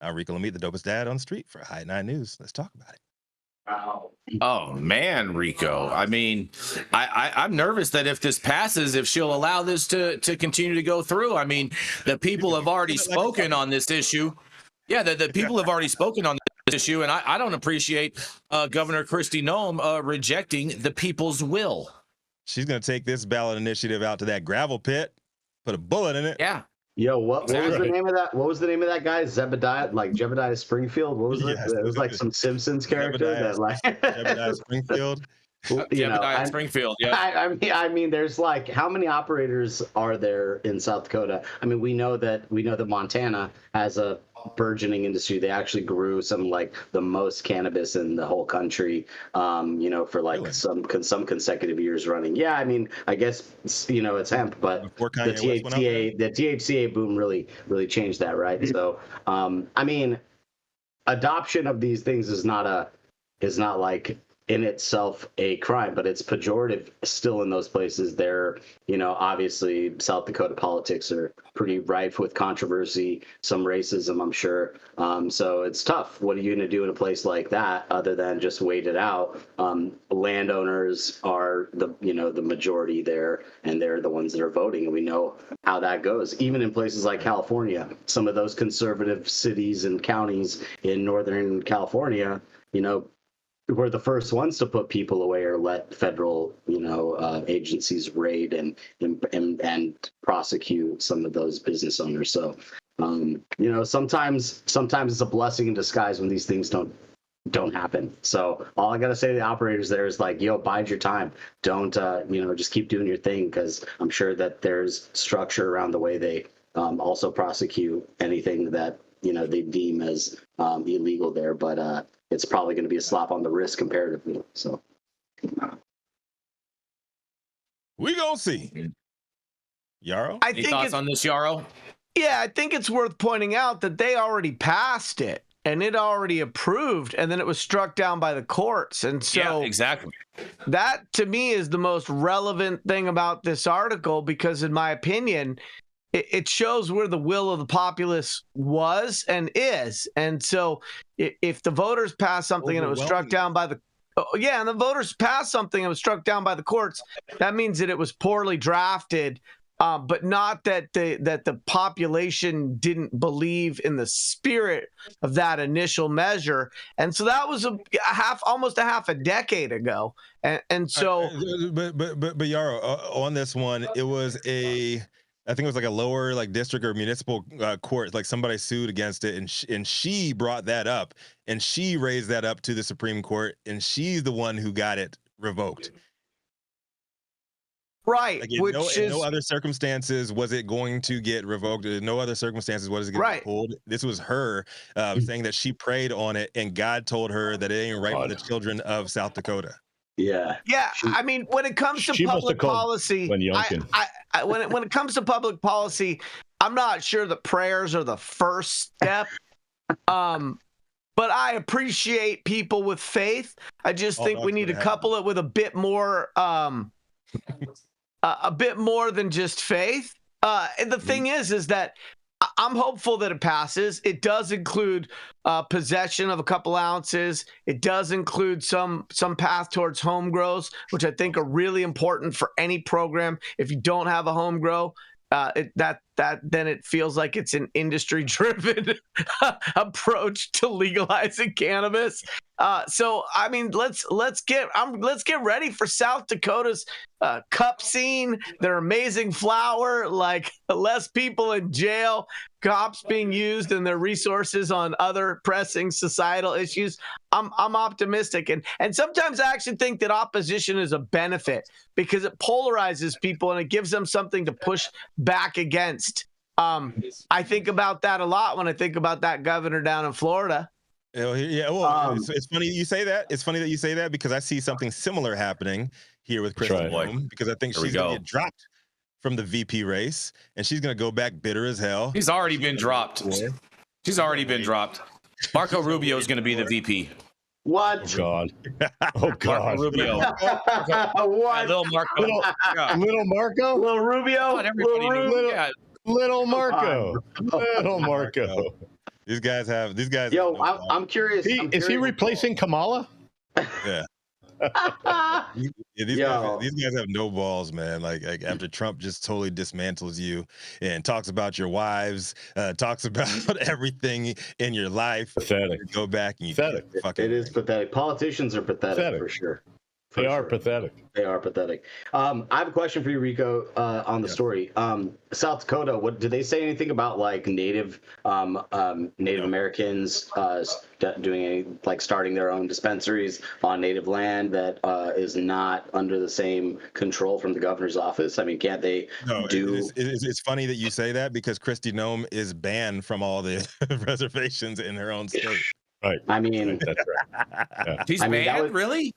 Speaker 2: I'm Rico Lamitte, the dopest dad on the street for High 9 News. Let's talk about it.
Speaker 4: Wow.
Speaker 7: Oh man, Rico. I mean, I'm nervous that if this passes, if she'll allow this to continue to go through. I mean, the people have already spoken on this issue. Yeah, the people have already spoken on this issue, and I don't appreciate Governor Kristi Noem rejecting the people's will.
Speaker 2: She's going to take this ballot initiative out to that gravel pit, put a bullet in it.
Speaker 7: Yeah.
Speaker 4: Yo, what was the name of that? What was the name of that guy? Jebediah Springfield. What was it?
Speaker 2: Yes,
Speaker 4: It was like some Simpsons character
Speaker 2: Jebediah Springfield.
Speaker 7: Jebediah Springfield. Yeah.
Speaker 4: I mean, there's like, how many operators are there in South Dakota? I mean, we know that Montana has a burgeoning industry. They actually grew some, like, the most cannabis in the whole country, for like really? some consecutive years running. Yeah, I mean, I guess it's hemp, but the THCA boom really changed that, right? So, I mean, adoption of these things is not like in itself a crime, but it's pejorative still in those places. They're, obviously South Dakota politics are pretty rife with controversy, some racism, I'm sure. So it's tough. What are you going to do in a place like that other than just wait it out? Landowners are the majority there, and they're the ones that are voting, and we know how that goes. Even in places like California, some of those conservative cities and counties in Northern California, we're the first ones to put people away or let federal, agencies raid and prosecute some of those business owners. So, sometimes it's a blessing in disguise when these things don't happen. So all I gotta say to the operators there is like, bide your time. Don't, just keep doing your thing, because I'm sure that there's structure around the way they also prosecute anything that they deem as illegal there. But it's probably going to be a slap on the wrist comparatively. So
Speaker 2: we gonna see. Yarrow,
Speaker 7: any thoughts on this, Yarrow?
Speaker 6: Yeah, I think it's worth pointing out that they already passed it and it already approved, and then it was struck down by the courts. And so
Speaker 7: yeah, exactly.
Speaker 6: That to me is the most relevant thing about this article, because in my opinion, it shows where the will of the populace was and is. And so if the voters pass something and it was struck down by the Yeah, and the voters passed something and was struck down by the courts. That means that it was poorly drafted, but not that the population didn't believe in the spirit of that initial measure. And so that was almost a half a decade ago. And so,
Speaker 2: but Yarrow, on this one, it was I think it was like a lower like district or municipal court, like somebody sued against it, and she brought that up, and she raised that up to the Supreme Court, and she's the one who got it revoked.
Speaker 6: Right,
Speaker 2: like in no other circumstances was it going to get revoked. In no other circumstances was it going to get pulled. This was her saying that she prayed on it, and God told her that it ain't right for the children of South Dakota.
Speaker 6: Yeah. I mean, when it comes to public policy, when it comes to public policy, I'm not sure that prayers are the first step. But I appreciate people with faith. I just think we need to couple it with a bit more than just faith. And the thing is that I'm hopeful that it passes. It does include possession of a couple ounces. It does include some path towards home grows, which I think are really important for any program. If you don't have a home grow, then it feels like it's an industry-driven approach to legalizing cannabis. So I mean, let's get ready for South Dakota's cup scene. Their amazing flower, like less people in jail, cops being used, and their resources on other pressing societal issues. I'm optimistic, and sometimes I actually think that opposition is a benefit because it polarizes people and it gives them something to push back against. I think about that a lot when I think about that governor down in Florida.
Speaker 2: Yeah, well, it's funny you say that. It's funny that you say that because I see something similar happening here with Kristen Bloom, because I think she's going to get dropped from the VP race, and she's going to go back bitter as hell.
Speaker 7: He's already been dropped. She's already been dropped. Marco Rubio is going to be the VP.
Speaker 4: What?
Speaker 3: Oh God! Oh God!
Speaker 7: Marco Rubio.
Speaker 4: What?
Speaker 7: Little Marco.
Speaker 3: Little Marco.
Speaker 4: Little Rubio.
Speaker 3: Little Marco. Little Marco.
Speaker 2: These guys.
Speaker 4: Yo, I'm curious.
Speaker 3: Is he replacing Kamala?
Speaker 2: Yeah. These guys have no balls, man. Like after Trump just totally dismantles you and talks about your wives, talks about everything in your life.
Speaker 3: Pathetic.
Speaker 2: You go back and you
Speaker 3: pathetic.
Speaker 4: It is pathetic. Politicians are pathetic. For sure.
Speaker 3: They are pathetic.
Speaker 4: They are pathetic. I have a question for you, Rico, on the story. South Dakota, what did they say anything about like Native Americans doing any, like starting their own dispensaries on Native land that is not under the same control from the governor's office? I mean, can't they do?
Speaker 2: It's funny that you say that because Kristi Noem is banned from all the reservations in her own state.
Speaker 3: Right.
Speaker 4: I mean,
Speaker 3: that's right. Yeah.
Speaker 7: She's banned, really?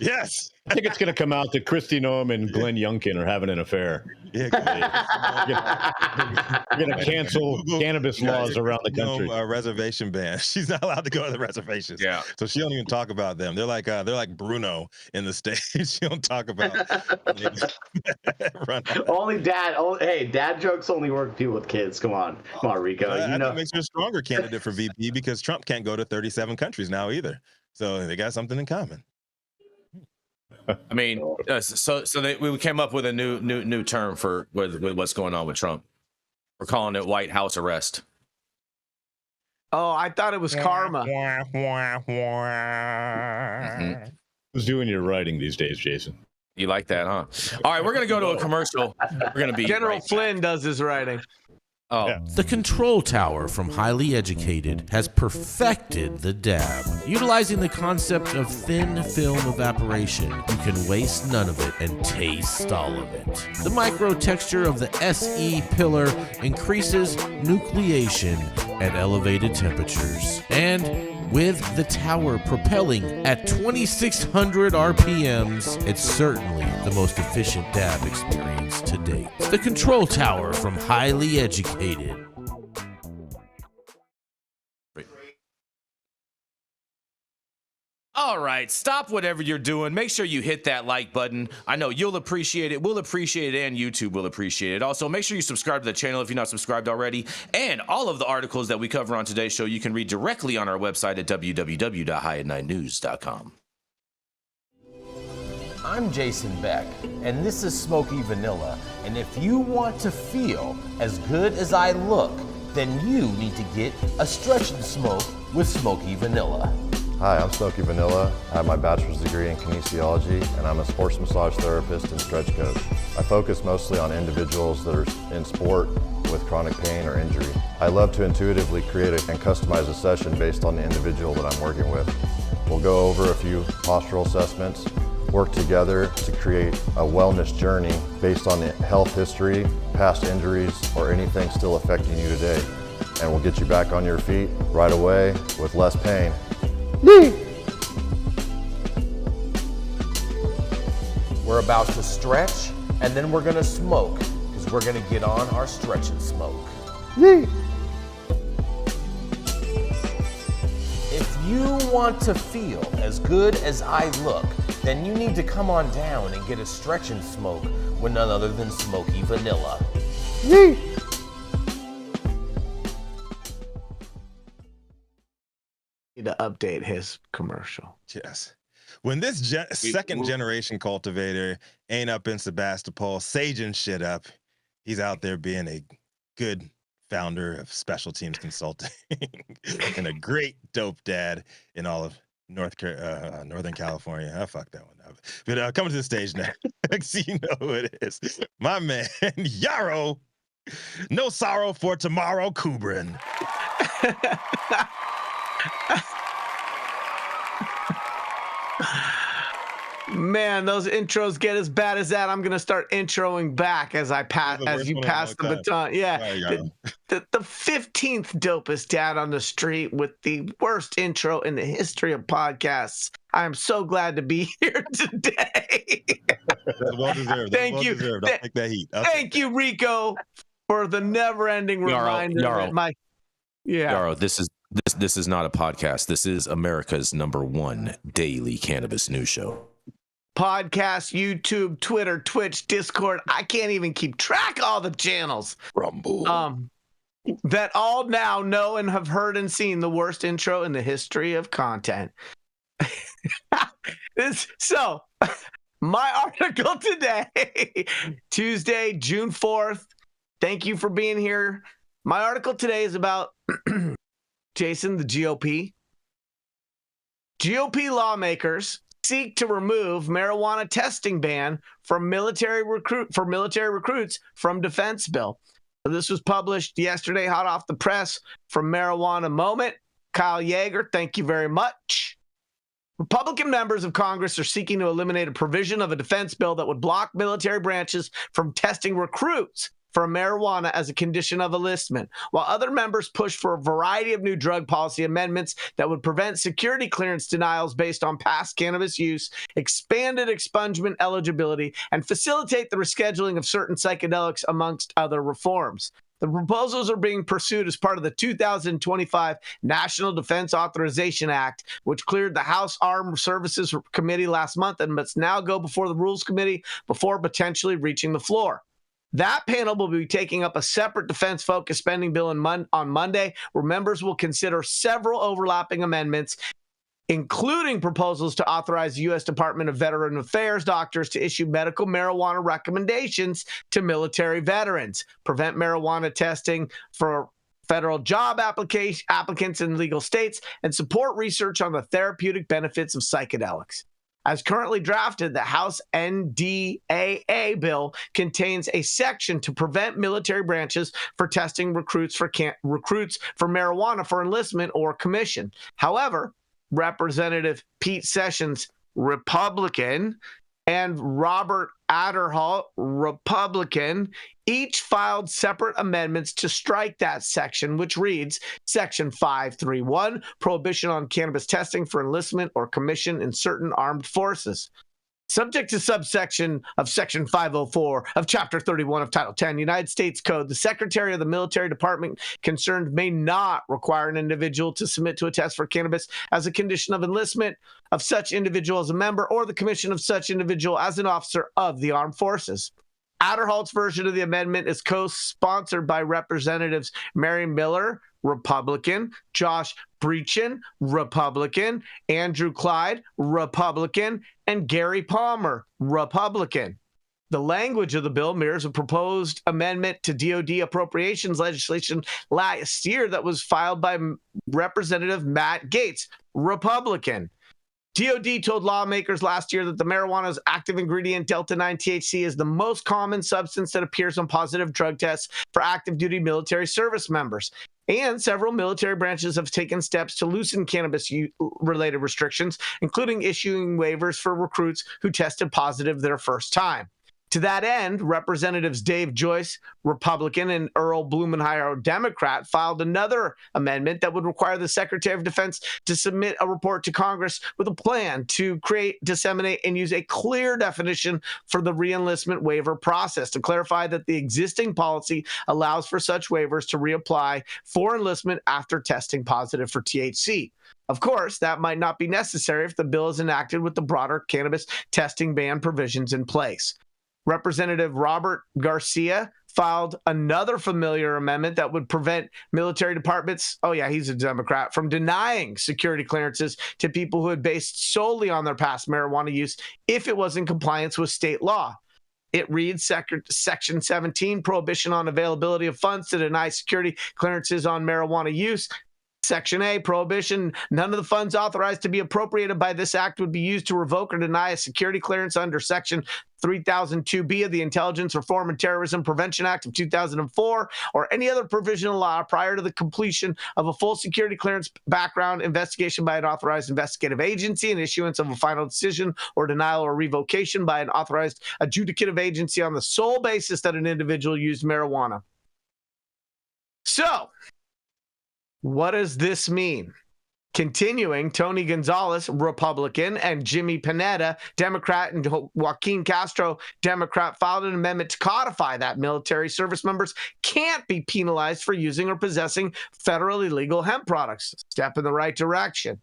Speaker 2: Yes.
Speaker 3: I think it's going to come out that Kristi Noem and Glenn Youngkin are having an affair.
Speaker 2: Yeah,
Speaker 3: we're going to cancel cannabis laws around the country.
Speaker 2: Reservation ban. She's not allowed to go to the reservations.
Speaker 7: Yeah.
Speaker 2: So she don't even talk about them. They're like Bruno in the state. She don't talk about.
Speaker 4: Only dad. Hey, dad jokes only work with people with kids. Come on, Rico.
Speaker 2: I think it makes her a stronger candidate for VP because Trump can't go to 37 countries now either. So they got something in common.
Speaker 7: I mean, we came up with a new term for with what's going on with Trump. We're calling it White House arrest.
Speaker 6: Oh, I thought it was karma.
Speaker 3: Who's doing your writing these days, Jason?
Speaker 7: You like that, huh? All right, we're gonna go to a commercial. We're gonna be
Speaker 6: General Flynn does his writing.
Speaker 7: Oh.
Speaker 2: Yeah.
Speaker 1: The Control Tower from Highly Educated has perfected the dab. Utilizing the concept of thin film evaporation, you can waste none of it and taste all of it. The micro texture of the SE pillar increases nucleation at elevated temperatures. And with the tower propelling at 2,600 RPMs, it's certainly the most efficient dab experience to date. The Control Tower from Highly Educated.
Speaker 7: All right, stop whatever you're doing. Make sure you hit that like button. I know you'll appreciate it. We'll appreciate it, and YouTube will appreciate it. Also, make sure you subscribe to the channel if you're not subscribed already. And all of the articles that we cover on today's show, you can read directly on our website at www.highat9news.com. I'm Jason Beck, and this is Smoky Vanilla. And if you want to feel as good as I look, then you need to get a stretch and smoke with Smoky Vanilla.
Speaker 8: Hi, I'm Smoky Vanilla. I have my bachelor's degree in kinesiology, and I'm a sports massage therapist and stretch coach. I focus mostly on individuals that are in sport with chronic pain or injury. I love to intuitively create and customize a session based on the individual that I'm working with. We'll go over a few postural assessments, work together to create a wellness journey based on the health history, past injuries, or anything still affecting you today. And we'll get you back on your feet right away with less pain.
Speaker 7: We're about to stretch, and then we're gonna smoke, because we're gonna get on our stretch and smoke. If you want to feel as good as I look, then you need to come on down and get a stretch and smoke with none other than Smoky Vanilla.
Speaker 6: Need to update his commercial.
Speaker 2: Yes. When this second generation cultivator ain't up in Sebastopol saging shit up, he's out there being a good founder of Special Teams Consulting and a great dope dad in all of Northern California. I fucked that one up. But coming to the stage now, so you know who it is. My man, Yarrow, no sorrow for tomorrow, Kubrin.
Speaker 6: Man, those intros get as bad as that. I'm gonna start introing back as you pass the baton. Yeah, the 15th dopest dad on the street with the worst intro in the history of podcasts. I am so glad to be here today.
Speaker 2: Well deserved.
Speaker 6: Thank you.
Speaker 2: I'll take that heat.
Speaker 6: Thank you, Rico, for the never-ending reminder.
Speaker 7: Yarrow, this is not a podcast. This is America's #1 daily cannabis news show.
Speaker 6: Podcast, YouTube, Twitter, Twitch, Discord. I can't even keep track of all the channels.
Speaker 7: Rumble.
Speaker 6: That all now know and have heard and seen the worst intro in the history of content. So, my article today, Tuesday, June 4th. Thank you for being here. My article today is about Jason, the GOP. GOP lawmakers seek to remove marijuana testing ban from military recruits from defense bill. So this was published yesterday, hot off the press from Marijuana Moment. Kyle Yeager, thank you very much. Republican members of Congress are seeking to eliminate a provision of a defense bill that would block military branches from testing recruits for marijuana as a condition of enlistment, while other members push for a variety of new drug policy amendments that would prevent security clearance denials based on past cannabis use, expanded expungement eligibility, and facilitate the rescheduling of certain psychedelics, amongst other reforms. The proposals are being pursued as part of the 2025 National Defense Authorization Act, which cleared the House Armed Services Committee last month and must now go before the Rules Committee before potentially reaching the floor. That panel will be taking up a separate defense-focused spending bill on Monday, where members will consider several overlapping amendments, including proposals to authorize the U.S. Department of Veteran Affairs doctors to issue medical marijuana recommendations to military veterans, prevent marijuana testing for federal job applicants in legal states, and support research on the therapeutic benefits of psychedelics. As currently drafted, the House NDAA bill contains a section to prevent military branches for testing recruits for marijuana for enlistment or commission. However, Representative Pete Sessions, Republican, and Robert Adderhall, Republican, each filed separate amendments to strike that section, which reads, Section 531, Prohibition on Cannabis Testing for Enlistment or Commission in Certain Armed Forces. Subject to subsection of Section 504 of Chapter 31 of Title 10 United States Code, the Secretary of the Military Department concerned may not require an individual to submit to a test for cannabis as a condition of enlistment of such individual as a member or the commission of such individual as an officer of the armed forces. Adderhalt's version of the amendment is co-sponsored by Representatives Mary Miller, Republican. Josh Breachin, Republican. Andrew Clyde, Republican. And Gary Palmer, Republican. The language of the bill mirrors a proposed amendment to DOD appropriations legislation last year that was filed by Representative Matt Gaetz, Republican. DOD told lawmakers last year that the marijuana's active ingredient Delta-9 THC is the most common substance that appears on positive drug tests for active duty military service members. And several military branches have taken steps to loosen cannabis-related restrictions, including issuing waivers for recruits who tested positive their first time. To that end, Representatives Dave Joyce, Republican, and Earl Blumenauer, Democrat, filed another amendment that would require the Secretary of Defense to submit a report to Congress with a plan to create, disseminate, and use a clear definition for the reenlistment waiver process to clarify that the existing policy allows for such waivers to reapply for enlistment after testing positive for THC. Of course, that might not be necessary if the bill is enacted with the broader cannabis testing ban provisions in place. Representative Robert Garcia filed another familiar amendment that would prevent military departments, oh yeah, he's a Democrat, from denying security clearances to people who had based solely on their past marijuana use if it was in compliance with state law. It reads Section 17, prohibition on availability of funds to deny security clearances on marijuana use. Section A, prohibition. None of the funds authorized to be appropriated by this act would be used to revoke or deny a security clearance under Section 3002B of the Intelligence Reform and Terrorism Prevention Act of 2004 or any other provision of law prior to the completion of a full security clearance background investigation by an authorized investigative agency and issuance of a final decision or denial or revocation by an authorized adjudicative agency on the sole basis that an individual used marijuana. So, what does this mean? Continuing, Tony Gonzalez, Republican, and Jimmy Panetta, Democrat, and Joaquin Castro, Democrat, filed an amendment to codify that military service members can't be penalized for using or possessing federally legal hemp products. Step in the right direction.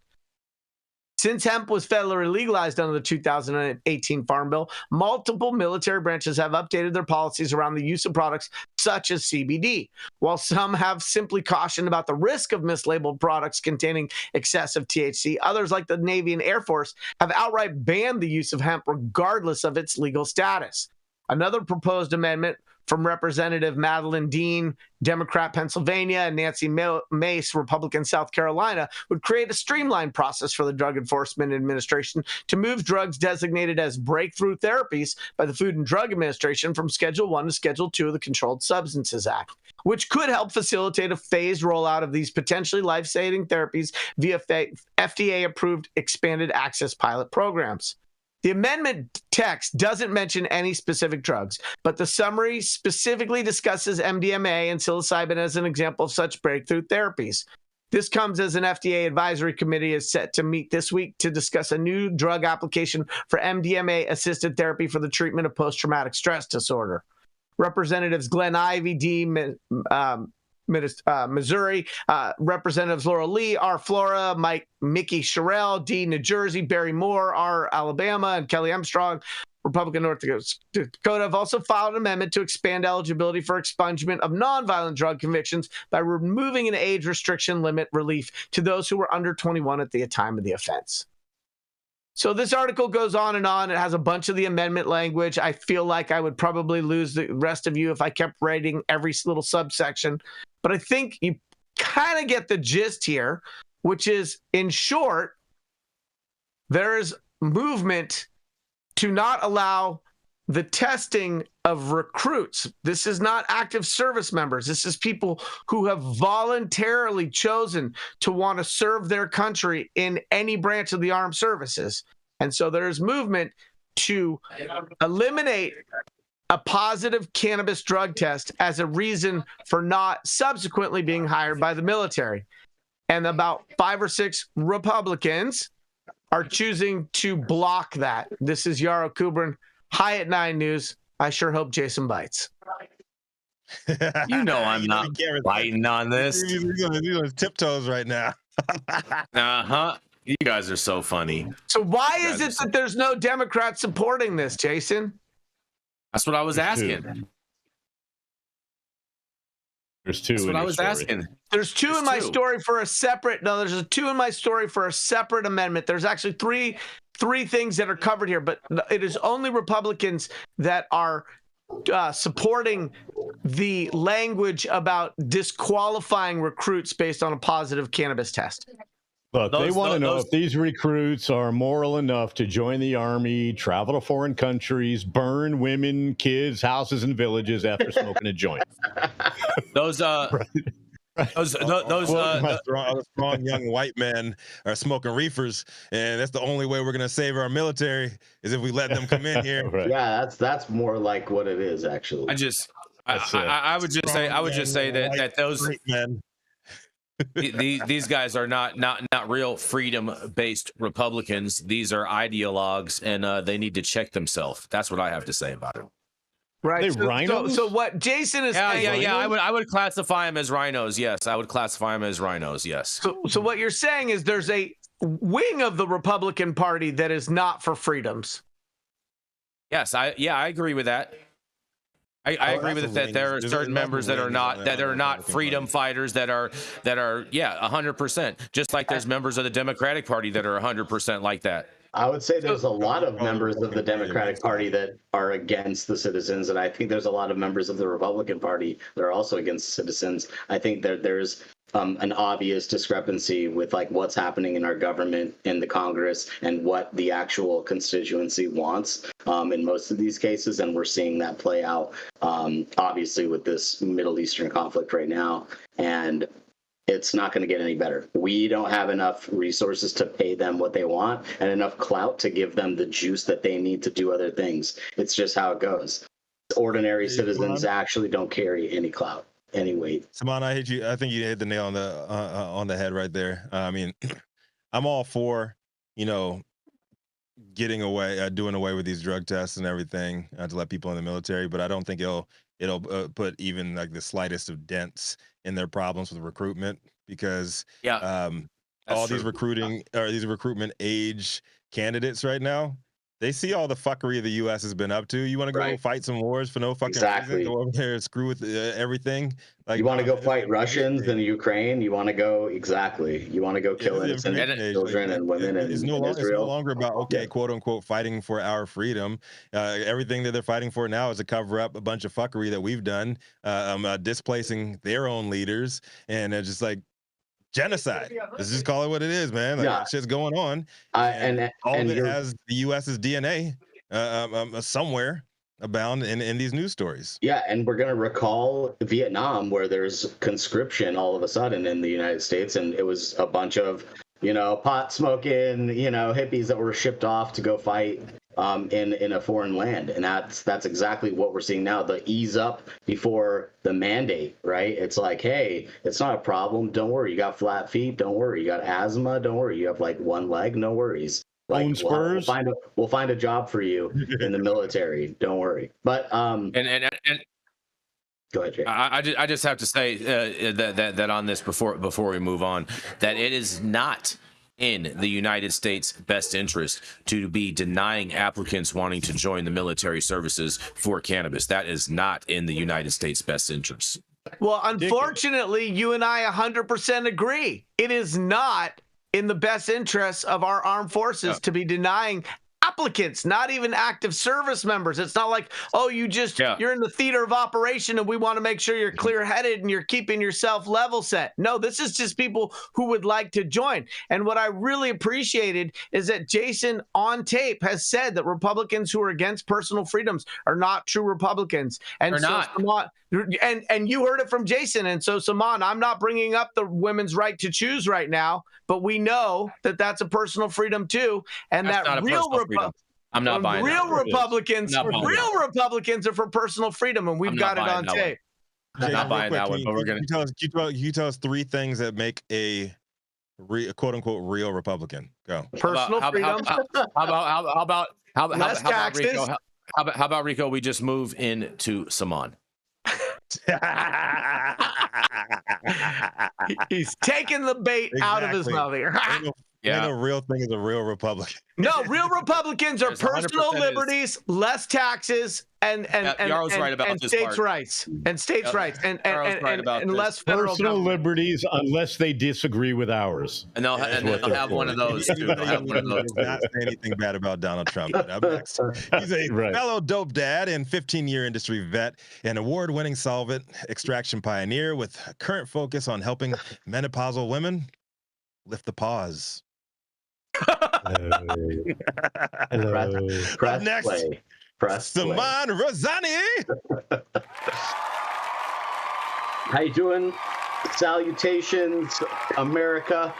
Speaker 6: Since hemp was federally legalized under the 2018 Farm Bill, multiple military branches have updated their policies around the use of products such as CBD. While some have simply cautioned about the risk of mislabeled products containing excessive THC, others, like the Navy and Air Force, have outright banned the use of hemp regardless of its legal status. Another proposed amendment from Representative Madeline Dean, Democrat, Pennsylvania, and Nancy Mace, Republican, South Carolina, would create a streamlined process for the Drug Enforcement Administration to move drugs designated as breakthrough therapies by the Food and Drug Administration from Schedule I to Schedule II of the Controlled Substances Act, which could help facilitate a phased rollout of these potentially life-saving therapies via FDA-approved expanded access pilot programs. The amendment text doesn't mention any specific drugs, but the summary specifically discusses MDMA and psilocybin as an example of such breakthrough therapies. This comes as an FDA advisory committee is set to meet this week to discuss a new drug application for MDMA-assisted therapy for the treatment of post-traumatic stress disorder. Representatives Glenn Ivey, D. Missouri, Representatives Laura Lee, R. Florida, Mickey Sherrill, D. New Jersey, Barry Moore, R. Alabama, and Kelly Armstrong, Republican, North Dakota, have also filed an amendment to expand eligibility for expungement of nonviolent drug convictions by removing an age restriction limit relief to those who were under 21 at the time of the offense. So this article goes on and on. It has a bunch of the amendment language. I feel like I would probably lose the rest of you if I kept writing every little subsection. But I think you kind of get the gist here, which is, in short, there is movement to not allow the testing of recruits. This is not active service members. This is people who have voluntarily chosen to want to serve their country in any branch of the armed services. And so there's movement to eliminate a positive cannabis drug test as a reason for not subsequently being hired by the military. And about 5 or 6 Republicans are choosing to block that. This is Yarrow Kubrin, High at 9 News. I sure hope Jason bites.
Speaker 7: You know I'm not biting on this.
Speaker 2: He's on his tiptoes right now.
Speaker 7: Uh-huh. You guys are so funny.
Speaker 6: So why is it that there's no Democrats supporting this, Jason?
Speaker 7: That's what I was asking.
Speaker 3: There's two.
Speaker 7: That's what I was asking.
Speaker 6: There's two in my story for a separate. No, there's two in my story for a separate amendment. There's actually three things that are covered here, but it is only Republicans that are supporting the language about disqualifying recruits based on a positive cannabis test.
Speaker 3: Look, they want to know if these recruits are moral enough to join the army, travel to foreign countries, burn women, kids, houses, and villages after smoking a joint.
Speaker 2: Those strong young white men are smoking reefers, and that's the only way we're gonna save our military is if we let them come in here.
Speaker 3: Right.
Speaker 4: Yeah, that's more like what it is actually.
Speaker 7: I would just say that those
Speaker 2: men.
Speaker 7: these guys are not real freedom-based Republicans. These are ideologues, and they need to check themselves. That's what I have to say about it.
Speaker 6: Right.
Speaker 3: So
Speaker 6: what Jason is saying?
Speaker 7: Yeah. I would classify them as rhinos. Yes, I would classify them as rhinos. Yes.
Speaker 6: So what you're saying is there's a wing of the Republican Party that is not for freedoms.
Speaker 7: Yes, I agree with that. I agree with it that there are certain members that are not freedom fighters that are 100%. Just like there's members of the Democratic Party that are 100% like that.
Speaker 4: I would say there's a lot of members of the Democratic Party that are against the citizens, and I think there's a lot of members of the Republican Party that are also against citizens. I think that there's an obvious discrepancy with like what's happening in our government, in the Congress, and what the actual constituency wants in most of these cases, and we're seeing that play out obviously with this Middle Eastern conflict right now, and it's not going to get any better. We don't have enough resources to pay them what they want and enough clout to give them the juice that they need to do other things. It's just how it goes. Ordinary citizens actually don't carry any clout, any weight.
Speaker 2: Saman, I think you hit the nail on the head right there. I mean, I'm all for, doing away with these drug tests and everything to let people in the military, but I don't think it'll put even like the slightest of dents in their problems with recruitment, because all these recruitment age candidates right now, they see all the fuckery the U.S. has been up to. You want to go fight some wars for no fucking reason? Go over there and screw with everything. Like,
Speaker 4: you want to go fight Russians in Ukraine? You want to go You want to go kill innocent children and women in Israel?
Speaker 2: It's no longer about quote unquote fighting for our freedom. Everything that they're fighting for now is to cover up a bunch of fuckery that we've done, displacing their own leaders, and it's just like genocide. Let's just call it what it is, man. Like, shit's going on, and all of it has the U.S.'s DNA somewhere abound in these news stories.
Speaker 4: Yeah, and we're gonna recall Vietnam, where there's conscription all of a sudden in the United States, and it was a bunch of pot smoking hippies that were shipped off to go fight in a foreign land, and that's exactly what we're seeing now. The ease up before the mandate, right? It's like, hey, it's not a problem. Don't worry. You got flat feet. Don't worry. You got asthma. Don't worry. You have like one leg. No worries. Like,
Speaker 3: spurs.
Speaker 4: We'll find a job for you in the military. Don't worry. But
Speaker 7: and
Speaker 4: go ahead, Jay.
Speaker 7: I just have to say that on this before we move on, that it is not in the United States' best interest to be denying applicants wanting to join the military services for cannabis. That is not in the United States' best interest.
Speaker 6: Well, unfortunately, you and I 100% agree. It is not in the best interests of our armed forces to be denying applicants, not even active service members. It's not like, oh, you're in the theater of operation and we want to make sure you're clear-headed and you're keeping yourself level set. No, this is just people who would like to join. And what I really appreciated is that Jason on tape has said that Republicans who are against personal freedoms are not true Republicans. And and you heard it from Jason. And so, Saman, I'm not bringing up the women's right to choose right now, but we know that that's a personal freedom too. And
Speaker 7: that's
Speaker 6: that real
Speaker 7: I'm not buying
Speaker 6: real
Speaker 7: that.
Speaker 6: Republicans. Real Republicans are for personal freedom, and we've got it on tape.
Speaker 7: I'm not buying that one, but we're gonna.
Speaker 2: Can you tell us three things that make a quote unquote real Republican? Go.
Speaker 6: Personal freedom.
Speaker 7: How
Speaker 6: less taxes.
Speaker 7: How about Rico? We just move into Saman.
Speaker 6: He's taking the bait out of his mouth here.
Speaker 2: Ain't no real thing is a real Republican.
Speaker 6: No, real Republicans are
Speaker 7: There's 100%
Speaker 6: personal
Speaker 7: is.
Speaker 6: liberties, less taxes, and
Speaker 7: Yarrow's right about this
Speaker 6: states'
Speaker 7: part.
Speaker 6: rights, and states' rights, and
Speaker 7: Yarrow's right about this.
Speaker 6: less federal
Speaker 3: Personal
Speaker 6: government.
Speaker 3: liberties unless they disagree with ours.
Speaker 7: And they'll have one of those too. They'll have one of those.
Speaker 2: Does not say anything bad about Donald Trump. But up next, he's a fellow dope dad and 15-year industry vet, an award-winning solvent extraction pioneer with current focus on helping menopausal women lift the pause.
Speaker 3: Hello.
Speaker 4: Press
Speaker 2: next,
Speaker 4: play. Press play.
Speaker 2: Saman Razani.
Speaker 4: How you doing? Salutations, America,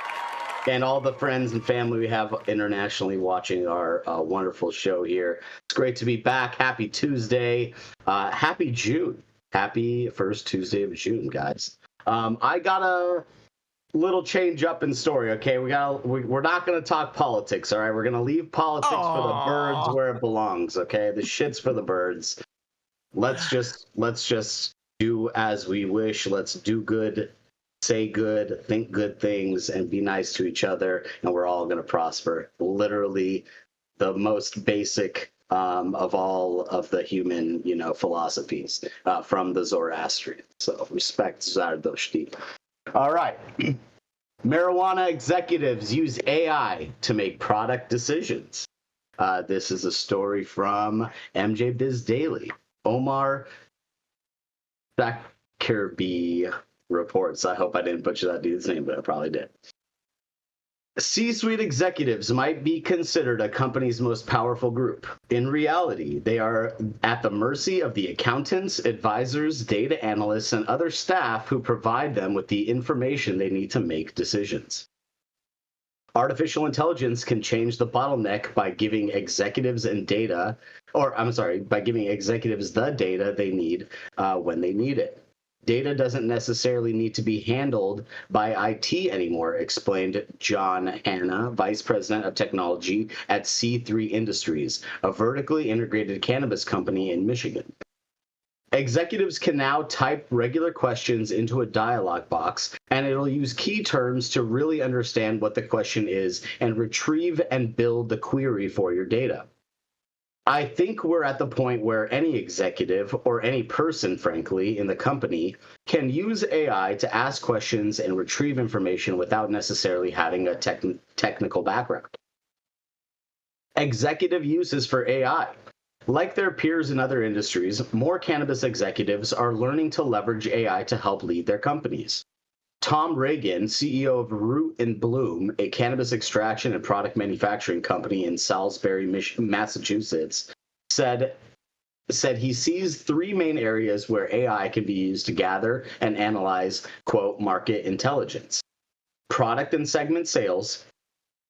Speaker 4: and all the friends and family we have internationally watching our wonderful show here. It's great to be back. Happy Tuesday. Happy June. Happy first Tuesday of June, guys. I got a little change up in story. Okay, we're not going to talk politics. All right, we're going to leave politics for the birds where it belongs. Okay, the shit's for the birds. Let's just do as we wish. Let's do good, say good, think good things, and be nice to each other, and we're all going to prosper. Literally, the most basic of all of the human, philosophies from the Zoroastrian. So respect Zardashti. All right. Marijuana executives use AI to make product decisions. This is a story from MJ Biz Daily. Omar Sacher reports. I hope I didn't butcher that dude's name, but I probably did. C-suite executives might be considered a company's most powerful group. In reality, they are at the mercy of the accountants, advisors, data analysts, and other staff who provide them with the information they need to make decisions. Artificial intelligence can change the bottleneck by giving executives by giving executives the data they need when they need it. Data doesn't necessarily need to be handled by IT anymore, explained John Hanna, Vice President of Technology at C3 Industries, a vertically integrated cannabis company in Michigan. Executives can now type regular questions into a dialog box, and it'll use key terms to really understand what the question is and retrieve and build the query for your data. I think we're at the point where any executive, or any person, frankly, in the company, can use AI to ask questions and retrieve information without necessarily having a technical background. Executive uses for AI. Like their peers in other industries, more cannabis executives are learning to leverage AI to help lead their companies. Tom Reagan, CEO of Root and Bloom, a cannabis extraction and product manufacturing company in Salisbury, Massachusetts, said he sees three main areas where AI can be used to gather and analyze, quote, market intelligence: product and segment sales,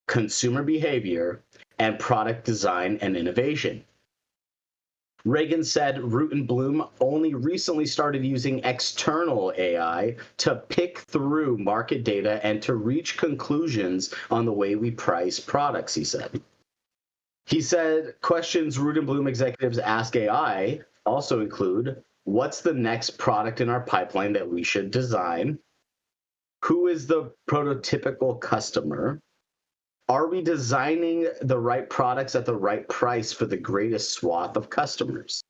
Speaker 4: consumer behavior, and product design and innovation. Reagan said Root and Bloom only recently started using external AI to pick through market data and to reach conclusions on the way we price products, he said. He said questions Root and Bloom executives ask AI also include, what's the next product in our pipeline that we should design? Who is the prototypical customer? Are we designing the right products at the right price for the greatest swath of customers?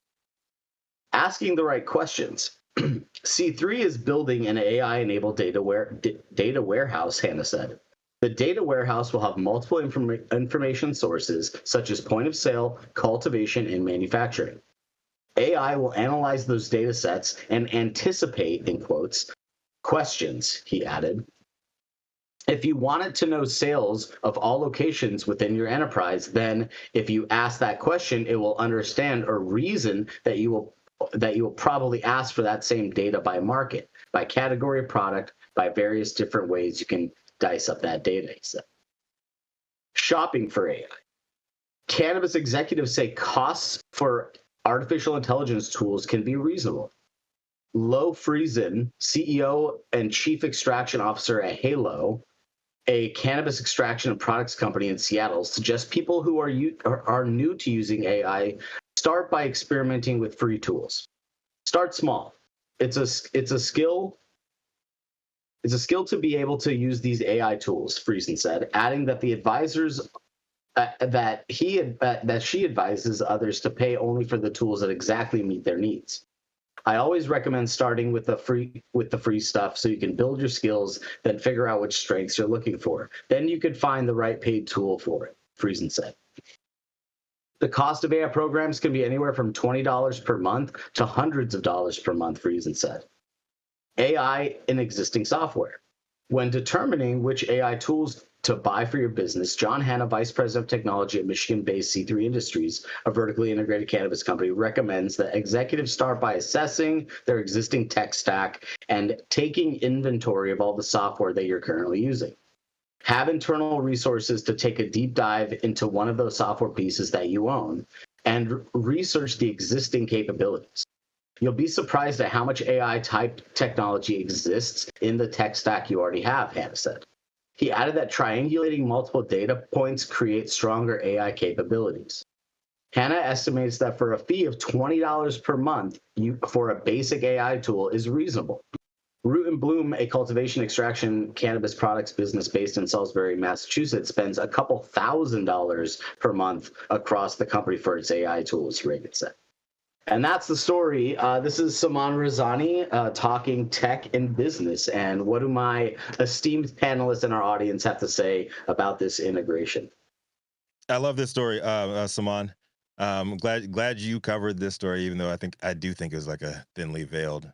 Speaker 4: Asking the right questions. C3 is building an AI-enabled data warehouse, Hannah said. The data warehouse will have multiple information sources, such as point of sale, cultivation, and manufacturing. AI will analyze those data sets and anticipate, in quotes, questions, he added. If you wanted to know sales of all locations within your enterprise, then if you ask that question, it will understand or reason that you will probably ask for that same data by market, by category of product, by various different ways you can dice up that data, he said. Shopping for AI. Cannabis executives say costs for artificial intelligence tools can be reasonable. Lo Friesen, CEO and Chief Extraction Officer at Halo, a cannabis extraction and products company in Seattle, suggests people who are new to using AI start by experimenting with free tools. Start small. It's a skill It's a skill to be able to use these AI tools, Friesen said, adding that the advisors that she advises others to pay only for the tools that exactly meet their needs. I always recommend starting with the free stuff so you can build your skills, then figure out which strengths you're looking for. Then you could find the right paid tool for it, Friesen said. The cost of AI programs can be anywhere from $20 per month to hundreds of dollars per month, Friesen said. AI in existing software. When determining which AI tools to buy for your business, John Hanna, Vice President of Technology at Michigan-based C3 Industries, a vertically integrated cannabis company, recommends that executives start by assessing their existing tech stack and taking inventory of all the software that you're currently using. Have internal resources to take a deep dive into one of those software pieces that you own and research the existing capabilities. You'll be surprised at how much AI-type technology exists in the tech stack you already have, Hanna said. He added that triangulating multiple data points creates stronger AI capabilities. Hanna estimates that for a fee of $20 per month for a basic AI tool is reasonable. Root and Bloom, a cultivation extraction cannabis products business based in Salisbury, Massachusetts, spends a couple $1,000s per month across the company for its AI tools, Reagan said. And that's the story. This is Saman Razani talking tech and business. And what do my esteemed panelists in our audience have to say about this integration?
Speaker 2: I love this story, Saman. Glad you covered this story, even though I do think it was like a thinly veiled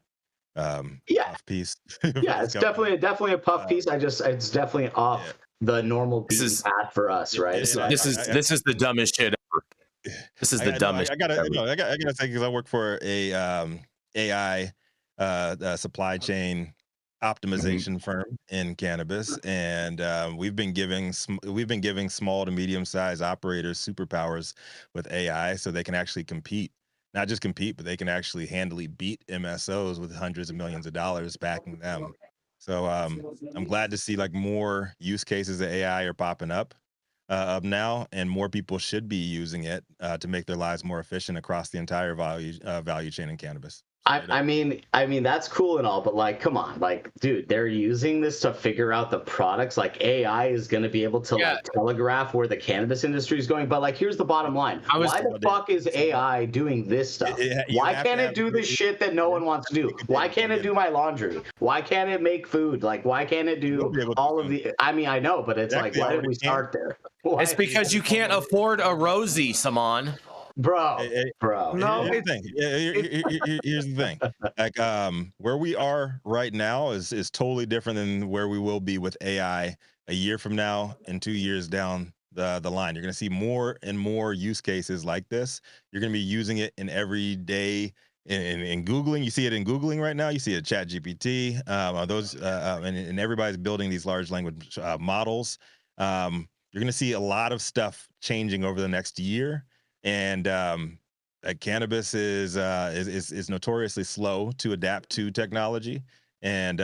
Speaker 2: puff piece.
Speaker 4: Yeah, it's definitely a puff piece. It's definitely off the normal beaten path for us, right?
Speaker 7: This is the dumbest shit ever. This is the dumbest.
Speaker 2: I gotta say, because I work for a AI supply chain optimization firm in cannabis, and we've been giving small to medium sized operators superpowers with AI, so they can actually compete. Not just compete, but they can actually handily beat MSOs with hundreds of millions of dollars backing them. So I'm glad to see like more use cases of AI are popping up now, and more people should be using it to make their lives more efficient across the entire value chain in cannabis.
Speaker 4: I mean that's cool and all, but like, come on, like, dude, they're using this to figure out the products. Like, AI is going to be able to like telegraph where the cannabis industry is going. But like, here's the bottom line: why the fuck is AI doing this stuff? Why can't it do the shit that no one wants to do? Why can't it do my laundry? Why can't it make food? Like, why can't it do all of the? I mean, I know, but it's like, why did we start there?
Speaker 7: It's because you can't afford a Rosie, Saman.
Speaker 4: Bro.
Speaker 6: No,
Speaker 2: here's the thing. Like, where we are right now is totally different than where we will be with AI a year from now and 2 years down the line. You're going to see more and more use cases like this. You're going to be using it in everyday in Googling. You see it in Googling right now. You see it at ChatGPT. And everybody's building these large language models. You're going to see a lot of stuff changing over the next year. And cannabis is notoriously slow to adapt to technology, and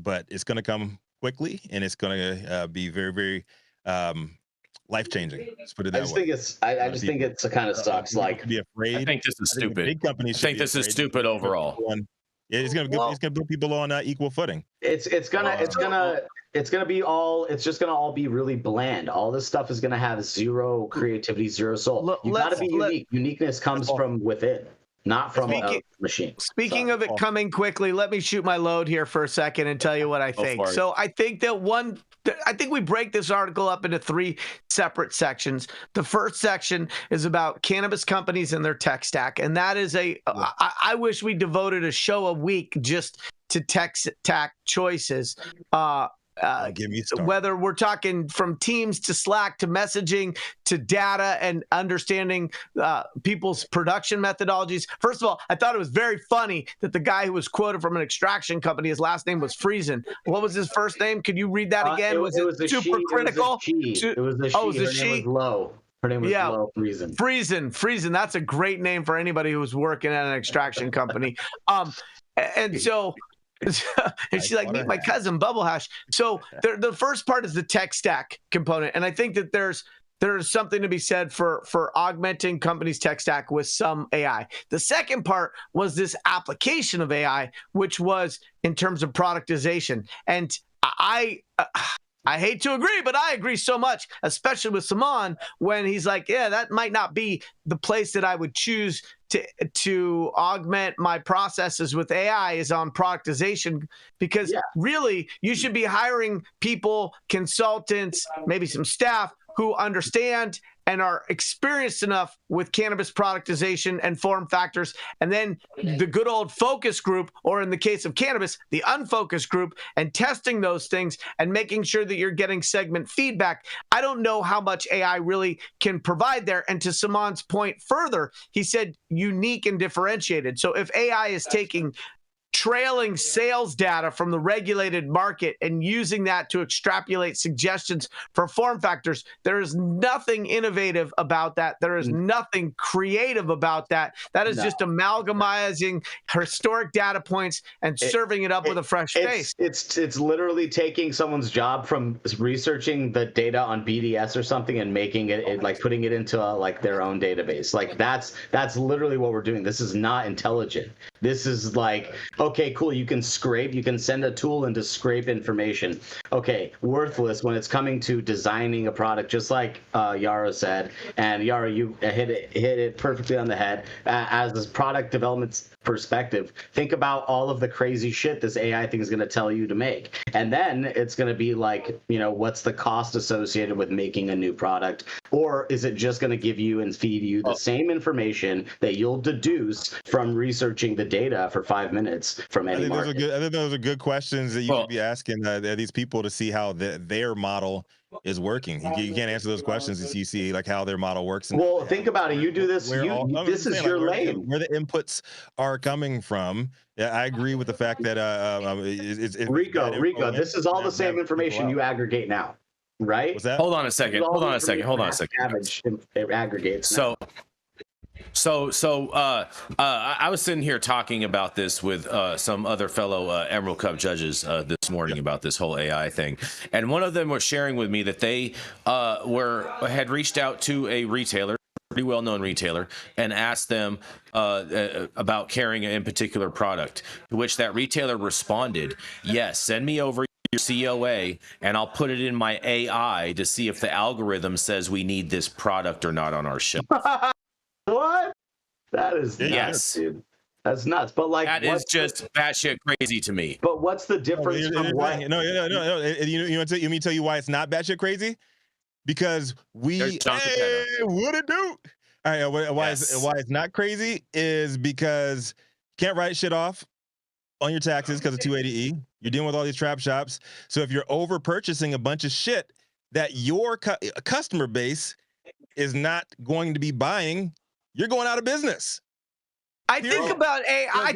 Speaker 2: but it's going to come quickly, and it's going to be very, very life changing. Let's put it that way.
Speaker 4: I just think it's kind of sucks. Like,
Speaker 2: be afraid.
Speaker 7: I think this is stupid.
Speaker 2: Big companies.
Speaker 7: I think this is stupid overall.
Speaker 2: It's going to put people on equal footing.
Speaker 4: It's just gonna all be really bland. All this stuff is gonna have zero creativity, zero soul. You gotta be unique. Uniqueness comes from within, not from a machine.
Speaker 6: Speaking of it coming quickly, let me shoot my load here for a second and tell you what I think. So I think we break this article up into 3 separate sections. The first section is about cannabis companies and their tech stack. And that is I wish we devoted a show a week just to tech stack choices. Whether we're talking from Teams to Slack to messaging to data and understanding people's production methodologies. First of all, I thought it was very funny that the guy who was quoted from an extraction company, his last name was Friesen. What was his first name? Could you read that again? Was it super critical?
Speaker 4: It was a she. Her name was Low. Her name was Low Friesen.
Speaker 6: Friesen. That's a great name for anybody who's working at an extraction company. And so... and she's like, meet my cousin, Bubble Hash. So the first part is the tech stack component. And I think that there's something to be said for augmenting companies' tech stack with some AI. The second part was this application of AI, which was in terms of productization. And I hate to agree, but I agree so much, especially with Saman, when he's like, yeah, that might not be the place that I would choose to augment my processes with AI is on productization, because really you should be hiring people, consultants, maybe some staff who understand and are experienced enough with cannabis productization and form factors, and then the good old focus group, or in the case of cannabis, the unfocused group, and testing those things and making sure that you're getting segment feedback. I don't know how much AI really can provide there. And to Saman's point further, he said unique and differentiated. So if AI is taking trailing sales data from the regulated market and using that to extrapolate suggestions for form factors, there is nothing innovative about that. There is nothing creative about that. That is just amalgamizing historic data points and serving it up with a fresh face.
Speaker 4: It's literally taking someone's job from researching the data on BDS or something and making it like putting it into like their own database. Like that's literally what we're doing. This is not intelligent. This is like, okay, cool, you can send a tool in to scrape information. Okay, worthless when it's coming to designing a product, just like Yarrow said. And Yarrow, you hit it perfectly on the head. As this product development perspective, think about all of the crazy shit this AI thing is going to tell you to make. And then it's going to be like, what's the cost associated with making a new product? Or is it just going to give you and feed you the same information that you'll deduce from researching the data for 5 minutes from any market?
Speaker 2: I think those are good questions that you should be asking these people to see how their model is working. You can't answer those questions until you see like how their model works.
Speaker 4: Well, think about it. You do this. This is your lane.
Speaker 2: Where the inputs are coming from. Yeah, I agree with the fact that
Speaker 4: Rico, this is all the same information you aggregate now, right?
Speaker 2: What's that?
Speaker 7: Hold on a second.
Speaker 4: Cabbage aggregates.
Speaker 7: So I was sitting here talking about this with some other fellow Emerald Cup judges this morning about this whole AI thing, and one of them was sharing with me that they had reached out to a retailer, pretty well-known retailer, and asked them about carrying a particular product, to which that retailer responded, yes, send me over your COA and I'll put it in my AI to see if the algorithm says we need this product or not on our shelf.
Speaker 4: What? That is nuts, dude. That's nuts. But like,
Speaker 7: that is just batshit crazy to me.
Speaker 4: But what's the difference from what?
Speaker 2: No. You want me to tell you why it's not batshit crazy? Because what it do? All right, why it's not crazy is because you can't write shit off on your taxes because of 280E. You're dealing with all these trap shops. So if you're over purchasing a bunch of shit that your customer base is not going to be buying, you're going out of business.
Speaker 6: I think about AI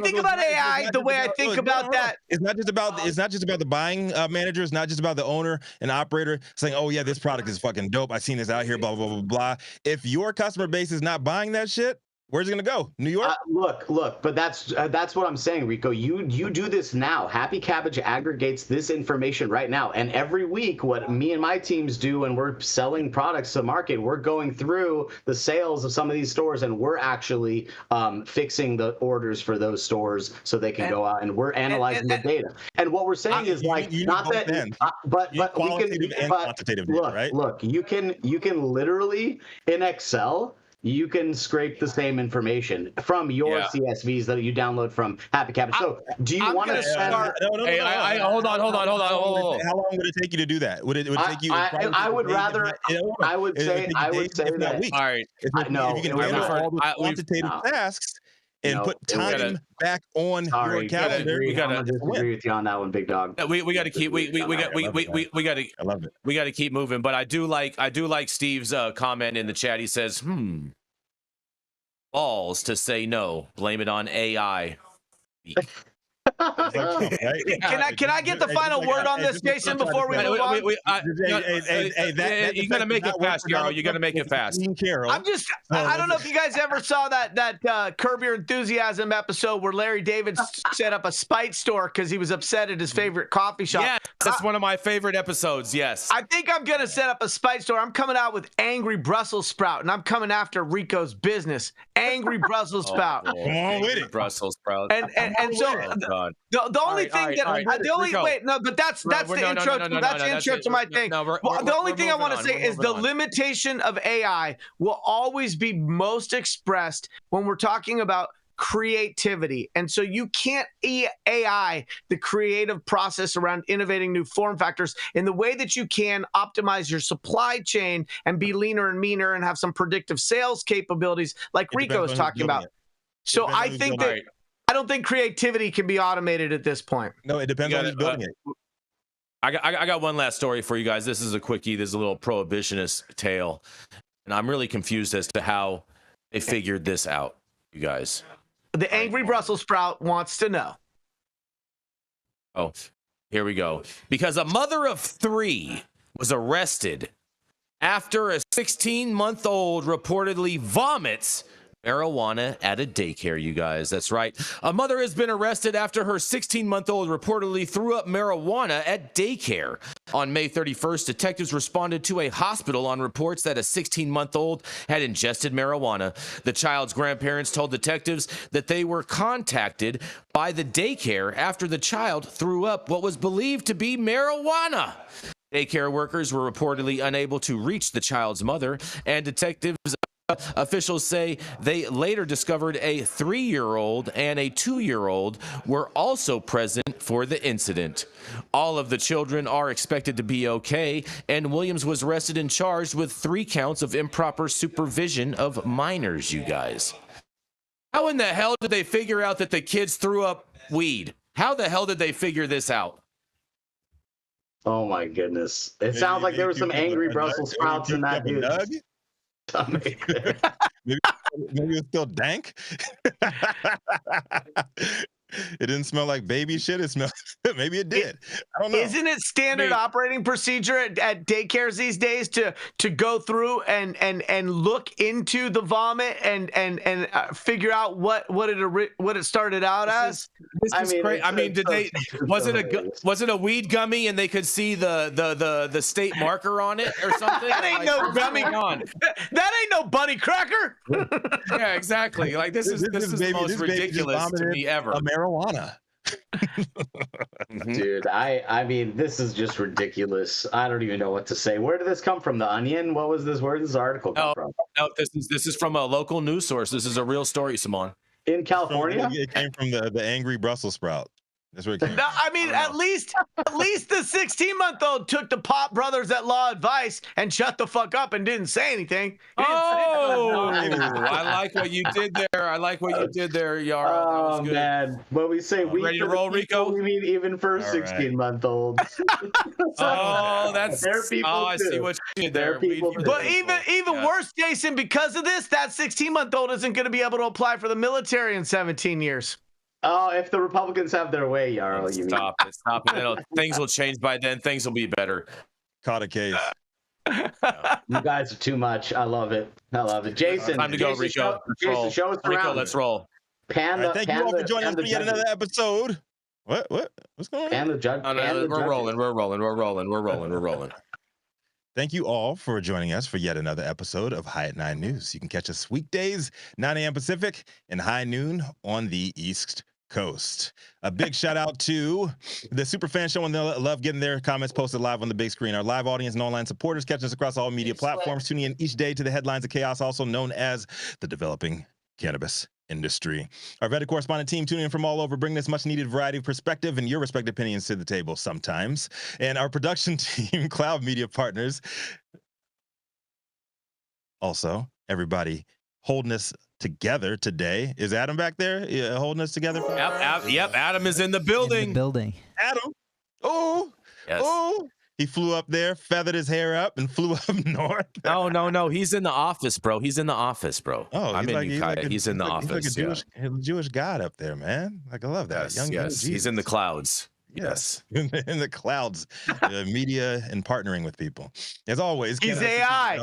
Speaker 6: the way I think about that.
Speaker 2: It's not just about the buying manager. It's not just about the owner and operator saying, "Oh yeah, this product is fucking dope. I've seen this out here." Blah blah blah blah. If your customer base is not buying that shit, where's it gonna go? New York?
Speaker 4: Look, but that's what I'm saying, Rico. You do this now. Happy Cabbage aggregates this information right now, and every week, what me and my teams do when we're selling products to market, we're going through the sales of some of these stores, and we're actually fixing the orders for those stores so they can go out, and we're analyzing the data. And what we're saying is like, not that, but we can, look, you can literally in Excel. You can scrape the same information from your CSVs that you download from Happy Cabbage. So, do you want to start?
Speaker 7: Hold on.
Speaker 2: How long would it take you to do that? Would it take you?
Speaker 4: I would say.
Speaker 7: All right.
Speaker 2: If you can handle all the quantitative tasks and put time back on your calendar.
Speaker 4: We got to disagree with you on that one, big dog.
Speaker 7: We got to keep we got to. I love it. We got to keep moving. But I do like Steve's comment in the chat. He says, balls to say no. Blame it on AI.
Speaker 6: Can I get the final word on this, Jason, before we move on?
Speaker 7: You got to make it fast, Yarrow. You got to make it fast.
Speaker 6: I don't know if you guys ever saw that Curb Your Enthusiasm episode where Larry David set up a spite store because he was upset at his favorite coffee shop.
Speaker 7: Yeah, that's one of my favorite episodes. Yes.
Speaker 6: I think I'm going to set up a spite store. I'm coming out with Angry Brussels Sprout, and I'm coming after Rico's business. Angry Brussels Sprout.
Speaker 2: Come on with it.
Speaker 7: Brussels Sprout.
Speaker 6: And so
Speaker 7: God.
Speaker 6: The only thing
Speaker 7: Rico.
Speaker 6: wait, no, but that's the intro. That's the intro to my thing. The only thing I want to say is the limitation of AI will always be most expressed when we're talking about creativity. And so you can't AI the creative process around innovating new form factors in the way that you can optimize your supply chain and be leaner and meaner and have some predictive sales capabilities like Rico is talking about. So I think that I don't think creativity can be automated at this point.
Speaker 2: No, it depends on who's building it.
Speaker 7: I got one last story for you guys. This is a quickie. This is a little prohibitionist tale. And I'm really confused as to how they figured this out, you guys.
Speaker 6: The angry Brussels sprout wants to know.
Speaker 7: Oh, here we go. Because a mother of 3 was arrested after a 16-month-old reportedly vomits marijuana at a daycare, you guys. That's right. A mother has been arrested after her 16-month-old reportedly threw up marijuana at daycare. On May 31st, detectives responded to a hospital on reports that a 16-month-old had ingested marijuana. The child's grandparents told detectives that they were contacted by the daycare after the child threw up what was believed to be marijuana. Daycare workers were reportedly unable to reach the child's mother, and detectives officials say they later discovered a 3-year-old and a 2-year-old were also present for the incident. All of the children are expected to be okay, and Williams was arrested and charged with 3 counts of improper supervision of minors, you guys. How in the hell did they figure out that the kids threw up weed? How the hell did they figure this out?
Speaker 4: Oh my goodness. It sounds like there were some angry Brussels sprouts in that dude.
Speaker 2: Maybe it was still dank. It didn't smell like baby shit. It smelled. Maybe it did. I don't know.
Speaker 6: Isn't it standard operating procedure at daycares these days to go through and look into the vomit and figure out what it started out as?
Speaker 7: Was it a weed gummy and they could see the state marker on it or something?
Speaker 6: That ain't no gummy. That ain't no bunny cracker.
Speaker 7: Yeah, exactly. Like this is the most ridiculous to me ever.
Speaker 2: Marijuana.
Speaker 4: Dude, I mean, this is just ridiculous. I don't even know what to say. Where did this come from? The Onion? What was this? Where did this article come from?
Speaker 7: No, this is from a local news source. This is a real story, Saman.
Speaker 4: In California?
Speaker 2: It came from the angry Brussels sprout. That's where it came.
Speaker 6: No, I mean, at least the 16-month-old took the Pop Brothers at Law Advice and shut the fuck up and didn't say anything.
Speaker 7: I like what you did there. Yarrow.
Speaker 4: Oh man, when we say we
Speaker 7: ready to roll, Rico,
Speaker 4: we mean even for 16-month-olds.
Speaker 7: Oh, that's
Speaker 4: people.
Speaker 7: I see what you did there.
Speaker 6: But even worse, Jason, because of this, that 16-month-old isn't going to be able to apply for the military in 17 years.
Speaker 4: Oh, if the Republicans have their way, Yarrow, you
Speaker 7: stop it. Things will change by then. Things will be better.
Speaker 2: Caught a case.
Speaker 4: You guys are too much. I love it. Jason,
Speaker 7: time to go, Rico.
Speaker 4: Jason, show us around.
Speaker 7: Rico, let's roll.
Speaker 2: Thank you all for joining us for yet another episode. What's going on?
Speaker 7: We're rolling.
Speaker 2: Thank you all for joining us for yet another episode of High at 9 News. You can catch us weekdays, 9 a.m. Pacific and high noon on the East Coast. A big shout out to the Superfan Show, and they'll love getting their comments posted live on the big screen. Our live audience and online supporters catch us across all media platforms, tuning in each day to the headlines of chaos, also known as the developing cannabis industry. Our vetted correspondent team tuning in from all over, bringing this much needed variety of perspective and your respective opinions to the table sometimes. And our production team, Cloud Media Partners. Also, everybody holding us together today. Is Adam back there? Yeah, holding us together?
Speaker 7: Yep, Adam is in the building.
Speaker 2: Adam. Oh,
Speaker 7: yes.
Speaker 2: Oh. He flew up there, feathered his hair up, and flew up north.
Speaker 7: No. He's in the office, bro. Oh, he's in the office. He's in the office.
Speaker 2: He's like a Jewish god up there, man. Like, I love that.
Speaker 7: Yes. He's in the clouds. Yes.
Speaker 2: In the clouds, media and partnering with people. As always.
Speaker 6: He's AI.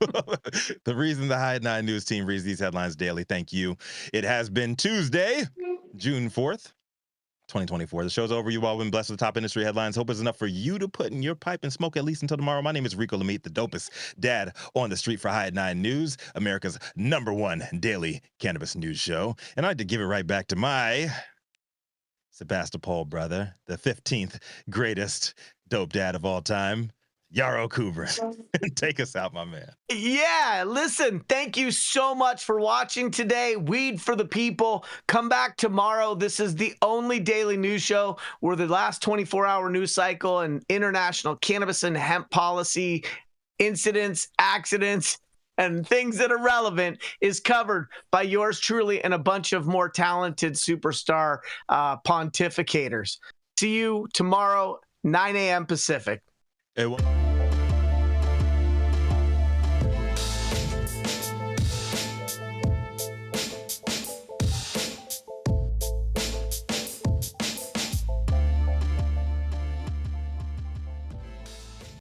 Speaker 2: The reason the High at 9 News team reads these headlines daily. Thank you. It has been Tuesday, June 4th. 2024. The show's over. You've all been blessed with top industry headlines. Hope it's enough for you to put in your pipe and smoke at least until tomorrow. My name is Rico Lamitte, the dopest dad on the street for High at 9 News, America's #1 daily cannabis news show. And I'd like to give it right back to my Sebastopol brother, the 15th greatest dope dad of all time, Yarrow Kubrin. Take us out, my man.
Speaker 6: Yeah, listen, thank you so much for watching today. Weed for the people. Come back tomorrow. This is the only daily news show where the last 24-hour news cycle and international cannabis and hemp policy incidents, accidents, and things that are relevant is covered by yours truly and a bunch of more talented superstar pontificators. See you tomorrow, 9 a.m. Pacific.
Speaker 2: Hey,